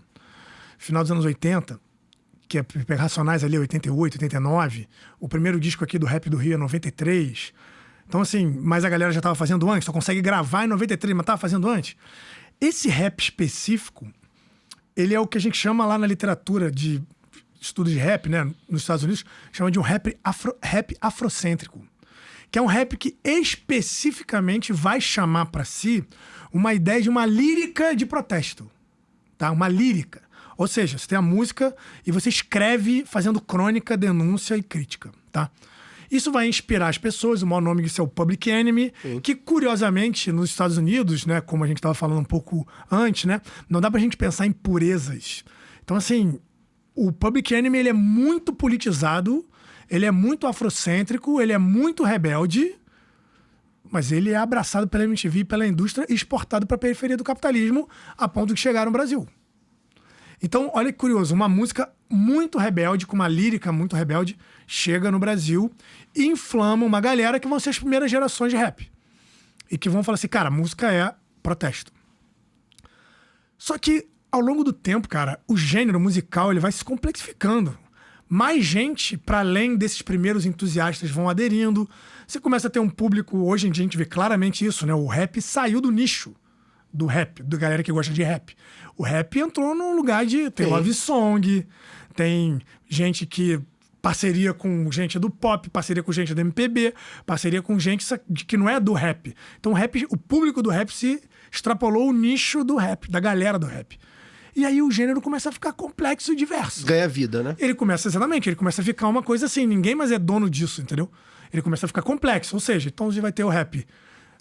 final dos anos 80, que é pegar Racionais ali, 88, 89, o primeiro disco aqui do Rap do Rio é 93. Então, assim, mas a galera já estava fazendo antes, só consegue gravar em 93, mas estava fazendo antes. Esse rap específico, ele é o que a gente chama lá na literatura de estudo de rap, né, nos Estados Unidos, chama de um rap afrocêntrico. Que é um rap que especificamente vai chamar para si uma ideia de uma lírica de protesto. Tá? Uma lírica. Ou seja, você tem a música e você escreve fazendo crônica, denúncia e crítica. Tá? Isso vai inspirar as pessoas. O maior nome disso é o Public Enemy, que curiosamente nos Estados Unidos, né, como a gente estava falando um pouco antes, né, não dá pra gente pensar em purezas. Então, assim, o Public Enemy ele é muito politizado, ele é muito afrocêntrico, ele é muito rebelde, mas ele é abraçado pela MTV e pela indústria e exportado para a periferia do capitalismo a ponto de chegar no Brasil. Então, olha que curioso, uma música muito rebelde, com uma lírica muito rebelde, chega no Brasil e inflama uma galera que vão ser as primeiras gerações de rap. E que vão falar assim, cara, a música é protesto. Só que, ao longo do tempo, cara, o gênero musical ele vai se complexificando. Mais gente, para além desses primeiros entusiastas, vão aderindo. Você começa a ter um público, hoje em dia a gente vê claramente isso, né? O rap saiu do nicho do rap, da galera que gosta de rap. O rap entrou num lugar de... Tem love song, tem gente que... Parceria com gente do pop, parceria com gente do MPB, parceria com gente que não é do rap. Então o público do rap se extrapolou o nicho do rap, da galera do rap. E aí o gênero começa a ficar complexo e diverso. Ganha vida, né? Ele começa a ficar uma coisa assim, ninguém mais é dono disso, entendeu? Ele começa a ficar complexo, ou seja, então você vai ter o rap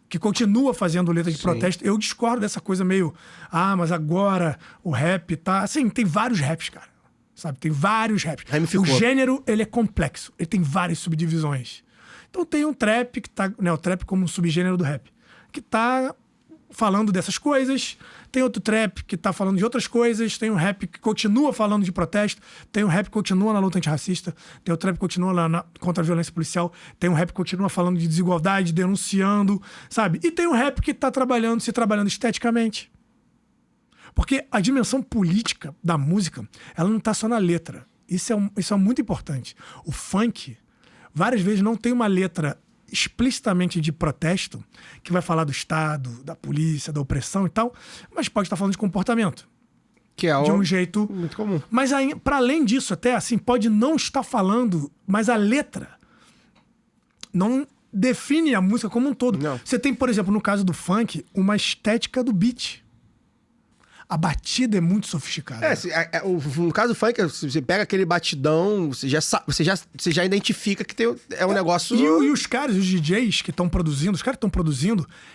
que continua fazendo letra de protesto. Eu discordo dessa coisa meio, mas agora o rap tá... Assim, tem vários raps, cara. Sabe? Tem vários raps. O gênero, ele é complexo. Ele tem várias subdivisões. Então tem um trap que tá... Né, o trap como um subgênero do rap. Que tá falando dessas coisas. Tem outro trap que tá falando de outras coisas. Tem um rap que continua falando de protesto. Tem um rap que continua na luta antirracista. Tem o trap que continua contra a violência policial. Tem um rap que continua falando de desigualdade, denunciando, sabe? E tem um rap que tá trabalhando esteticamente. Porque a dimensão política da música, ela não está só na letra. Isso é muito importante. O funk, várias vezes, não tem uma letra explicitamente de protesto, que vai falar do Estado, da polícia, da opressão e tal, mas pode estar falando de comportamento. Que é de um jeito muito comum. Mas, para além disso, até assim, pode não estar falando, mas a letra não define a música como um todo. Não. Você tem, por exemplo, no caso do funk, uma estética do beat. A batida é muito sofisticada. No caso do funk, você pega aquele batidão, você já identifica que é um negócio... E os caras, os DJs que estão produzindo,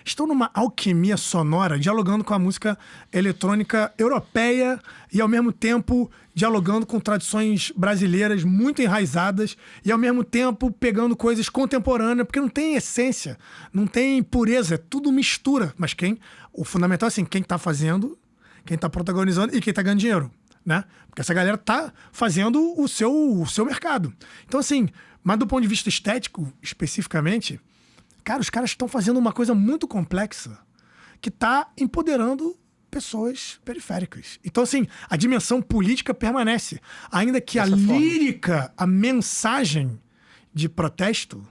estão numa alquimia sonora, dialogando com a música eletrônica europeia e, ao mesmo tempo, dialogando com tradições brasileiras muito enraizadas e, ao mesmo tempo, pegando coisas contemporâneas, porque não tem essência, não tem pureza, é tudo mistura. Mas o fundamental é assim, quem tá fazendo... Quem tá protagonizando e quem tá ganhando dinheiro, né? Porque essa galera tá fazendo o seu mercado. Então, assim, mas do ponto de vista estético, especificamente, cara, os caras estão fazendo uma coisa muito complexa que tá empoderando pessoas periféricas. Então, assim, a dimensão política permanece. Ainda que a lírica, a mensagem de protesto,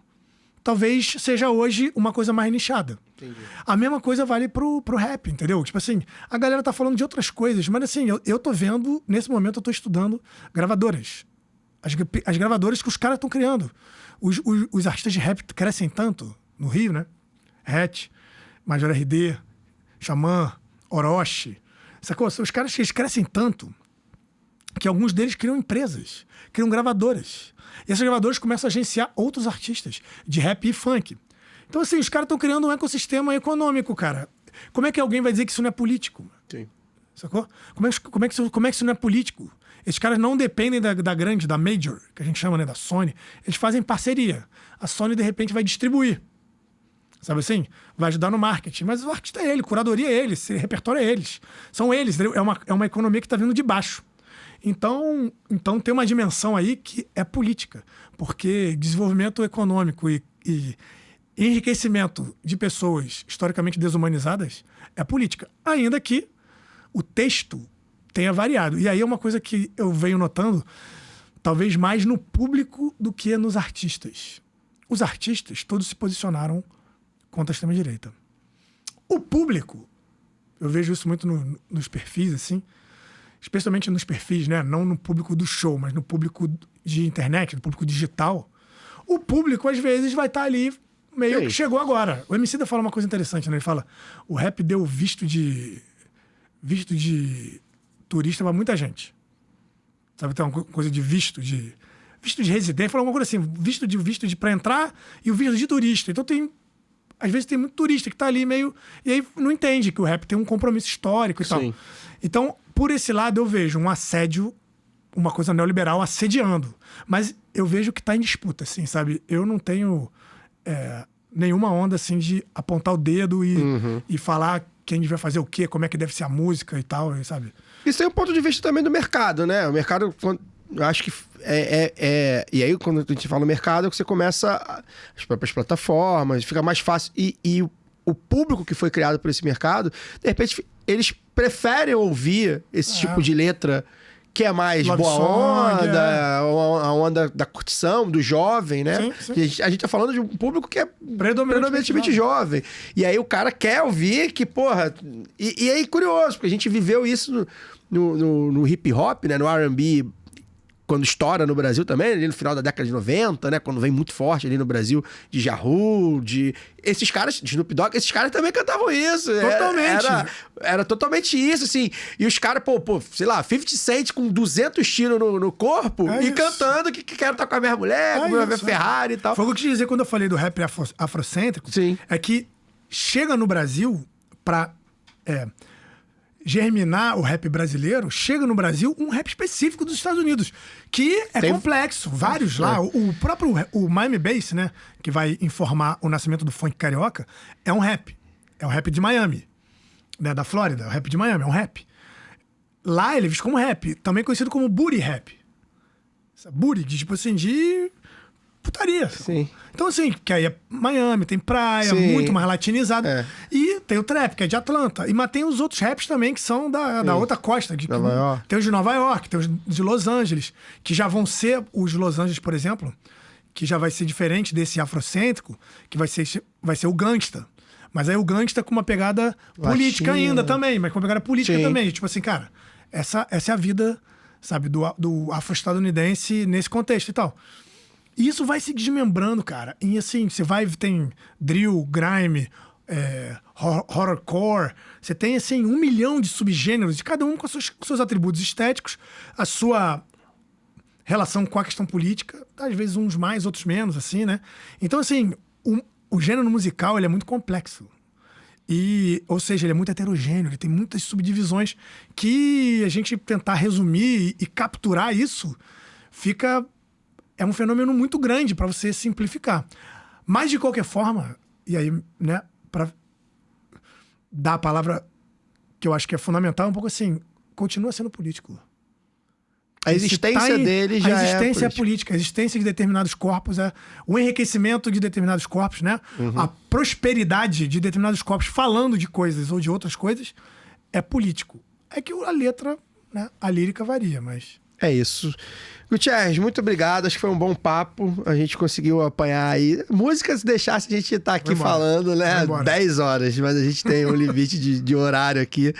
talvez seja hoje uma coisa mais nichada. Entendi. A mesma coisa vale pro rap, entendeu? Tipo assim, a galera tá falando de outras coisas, mas assim, eu tô vendo, nesse momento eu tô estudando gravadoras. As gravadoras que os caras estão criando. Os artistas de rap crescem tanto, no Rio, né? Hatch, Major RD, Xamã, Orochi. Sacou? Os caras eles crescem tanto que alguns deles criam empresas, criam gravadoras. E essas gravadoras começam a agenciar outros artistas de rap e funk. Então, assim, os caras estão criando um ecossistema econômico, cara. Como é que alguém vai dizer que isso não é político? Sim. Sacou? Como é que isso não é político? Esses caras não dependem da grande, da major, que a gente chama, né, da Sony. Eles fazem parceria. A Sony, de repente, vai distribuir. Sabe assim? Vai ajudar no marketing. Mas o artista é ele, curadoria é ele, repertório é eles. São eles. É uma economia que está vindo de baixo. Então tem uma dimensão aí que é política. Porque desenvolvimento econômico e enriquecimento de pessoas historicamente desumanizadas é política. Ainda que o texto tenha variado. E aí é uma coisa que eu venho notando, talvez mais no público do que nos artistas. Os artistas todos se posicionaram contra a extrema-direita. O público, eu vejo isso muito nos perfis, assim, especialmente nos perfis, né? Não no público do show, mas no público de internet, no público digital, o público, às vezes, vai estar ali meio que chegou agora. O Emicida fala uma coisa interessante, né? Ele fala, o rap deu visto de turista pra muita gente. Sabe, tem uma coisa de visto de residente, fala uma coisa assim, visto de pra entrar e o visto de turista. Então às vezes tem muito turista que tá ali meio... E aí não entende que o rap tem um compromisso histórico e tal. Então, por esse lado, eu vejo um assédio, uma coisa neoliberal assediando. Mas eu vejo que tá em disputa, assim, sabe? Eu não tenho nenhuma onda, assim, de apontar o dedo e falar quem devia fazer o quê, como é que deve ser a música e tal, sabe? Isso é um ponto de vista também do mercado, né? O mercado... Eu acho que E aí, quando a gente fala no mercado, é que você começa as próprias plataformas, fica mais fácil. E o público que foi criado por esse mercado, de repente, eles preferem ouvir esse tipo de letra que é mais Love boa song, onda, a onda da curtição, do jovem, né? Sim. A gente tá falando de um público que é predominantemente jovem. E aí o cara quer ouvir que, porra... E aí, curioso, porque a gente viveu isso no hip hop, né? No R&B, quando estoura no Brasil também, ali no final da década de 90, né? Quando vem muito forte ali no Brasil, de Ja Rule, de... Esses caras, de Snoop Dogg, esses caras também cantavam isso. Totalmente. Era totalmente isso, assim. E os caras, sei lá, 50 Cent com 200 tiros no corpo e cantando que quero estar com a minha mulher, com a minha Ferrari e tal. Foi o que eu quis dizer quando eu falei do rap afrocêntrico. Sim. É que chega no Brasil pra... germinar o rap brasileiro, chega no Brasil um rap específico dos Estados Unidos, que é complexo. Vários lá. O próprio o Miami Bass, né, que vai informar o nascimento do funk carioca, é um rap. É o rap de Miami, né, da Flórida. É o rap de Miami, é um rap. Lá ele é visto como rap, também conhecido como booty rap. Booty, tipo assim, de putaria. Sim. Então, assim, que aí é Miami, tem praia, muito mais latinizado. E tem o trap, que é de Atlanta. Mas tem os outros raps também, que são da outra costa. Nova York. Tem os de Nova York, tem os de Los Angeles, que já vão ser os de Los Angeles, por exemplo, que já vai ser diferente desse afrocêntrico, que vai ser o gangsta. Mas aí o gangsta com uma pegada política ainda também, mas com uma pegada política também. Tipo assim, cara, essa é a vida, sabe, do afro-estadunidense nesse contexto e tal. E isso vai se desmembrando, cara. E assim, tem drill, grime, horrorcore. Você tem, assim, 1 milhão de subgêneros, de cada um com seus atributos estéticos, a sua relação com a questão política, às vezes uns mais, outros menos, assim, né? Então, assim, o gênero musical, ele é muito complexo. Ou seja, ele é muito heterogêneo, ele tem muitas subdivisões que a gente tentar resumir e capturar isso é um fenômeno muito grande para você simplificar. Mas, de qualquer forma, e aí, né, para dar a palavra que eu acho que é fundamental, um pouco assim, continua sendo político. A existência dele já é a existência é política. A existência de determinados corpos, o enriquecimento de determinados corpos, né? A prosperidade de determinados corpos falando de coisas ou de outras coisas é político. É que a letra, né, a lírica varia, mas... É isso. Gutierrez, muito obrigado. Acho que foi um bom papo. A gente conseguiu apanhar aí. Música, se deixasse, a gente tá aqui falando, né? 10 horas, mas a gente tem um limite de horário aqui.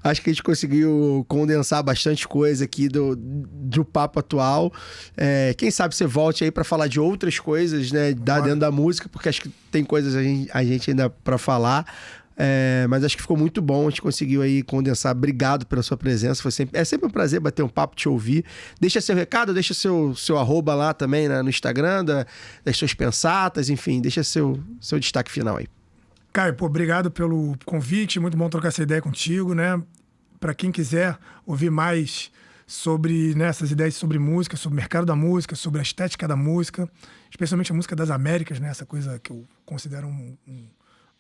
Acho que a gente conseguiu condensar bastante coisa aqui do papo atual. Quem sabe você volte aí pra falar de outras coisas, né? Dentro da música, porque acho que tem coisas a gente ainda pra falar. Mas acho que ficou muito bom, a gente conseguiu aí condensar. Obrigado pela sua presença, é sempre um prazer bater um papo, te ouvir. Deixa seu recado, deixa seu arroba lá também, né, no Instagram, das suas pensatas, enfim, deixa seu destaque final aí. Caio, obrigado pelo convite, muito bom trocar essa ideia contigo, né? Para quem quiser ouvir mais sobre, né, essas ideias sobre música, sobre o mercado da música, sobre a estética da música, especialmente a música das Américas, né, essa coisa que eu considero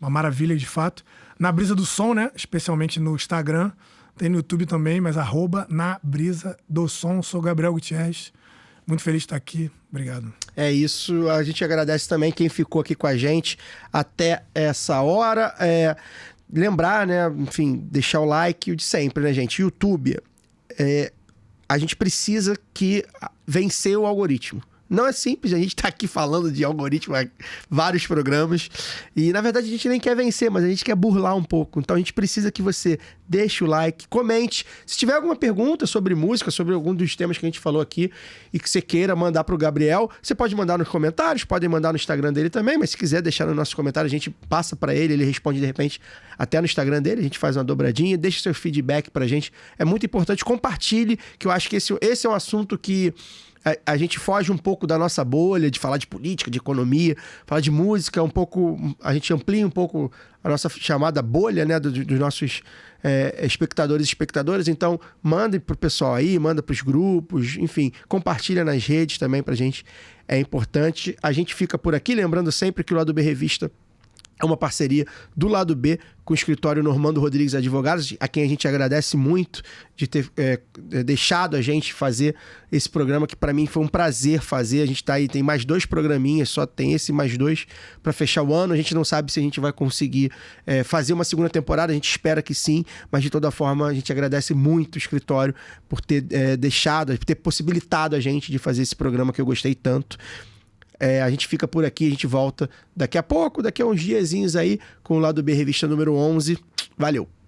uma maravilha de fato. Na Brisa do Som, né? Especialmente no Instagram. Tem no YouTube também, mas @na Brisa do Som. Sou Gabriel Gutierrez. Muito feliz de estar aqui. Obrigado. É isso. A gente agradece também quem ficou aqui com a gente até essa hora. Lembrar, né? Enfim, deixar o like, o de sempre, né, gente? YouTube. A gente precisa vencer o algoritmo. Não é simples, a gente tá aqui falando de algoritmo há vários programas e, na verdade, a gente nem quer vencer, mas a gente quer burlar um pouco. Então, a gente precisa que você deixe o like, comente. Se tiver alguma pergunta sobre música, sobre algum dos temas que a gente falou aqui e que você queira mandar pro Gabriel, você pode mandar nos comentários, pode mandar no Instagram dele também, mas se quiser deixar no nosso comentário, a gente passa para ele responde de repente até no Instagram dele, a gente faz uma dobradinha, deixa seu feedback pra gente. É muito importante, compartilhe, que eu acho que esse é um assunto que a gente foge um pouco da nossa bolha de falar de política, de economia, falar de música, a gente amplia um pouco a nossa chamada bolha, né, dos nossos espectadores e espectadoras. Então, manda pro pessoal aí, manda pros grupos, enfim, compartilha nas redes também pra gente, é importante. A gente fica por aqui, lembrando sempre que o Lado B Revista é uma parceria do Lado B com o escritório Normando Rodrigues Advogados, a quem a gente agradece muito de ter deixado a gente fazer esse programa, que para mim foi um prazer fazer. A gente tá aí, tem mais 2 programinhas, só tem esse mais 2 para fechar o ano. A gente não sabe se a gente vai conseguir fazer uma segunda temporada, a gente espera que sim, mas de toda forma a gente agradece muito o escritório por ter por ter possibilitado a gente de fazer esse programa que eu gostei tanto. A gente fica por aqui, a gente volta daqui a pouco, daqui a uns diazinhos aí, com o Lado B Revista número 11. Valeu!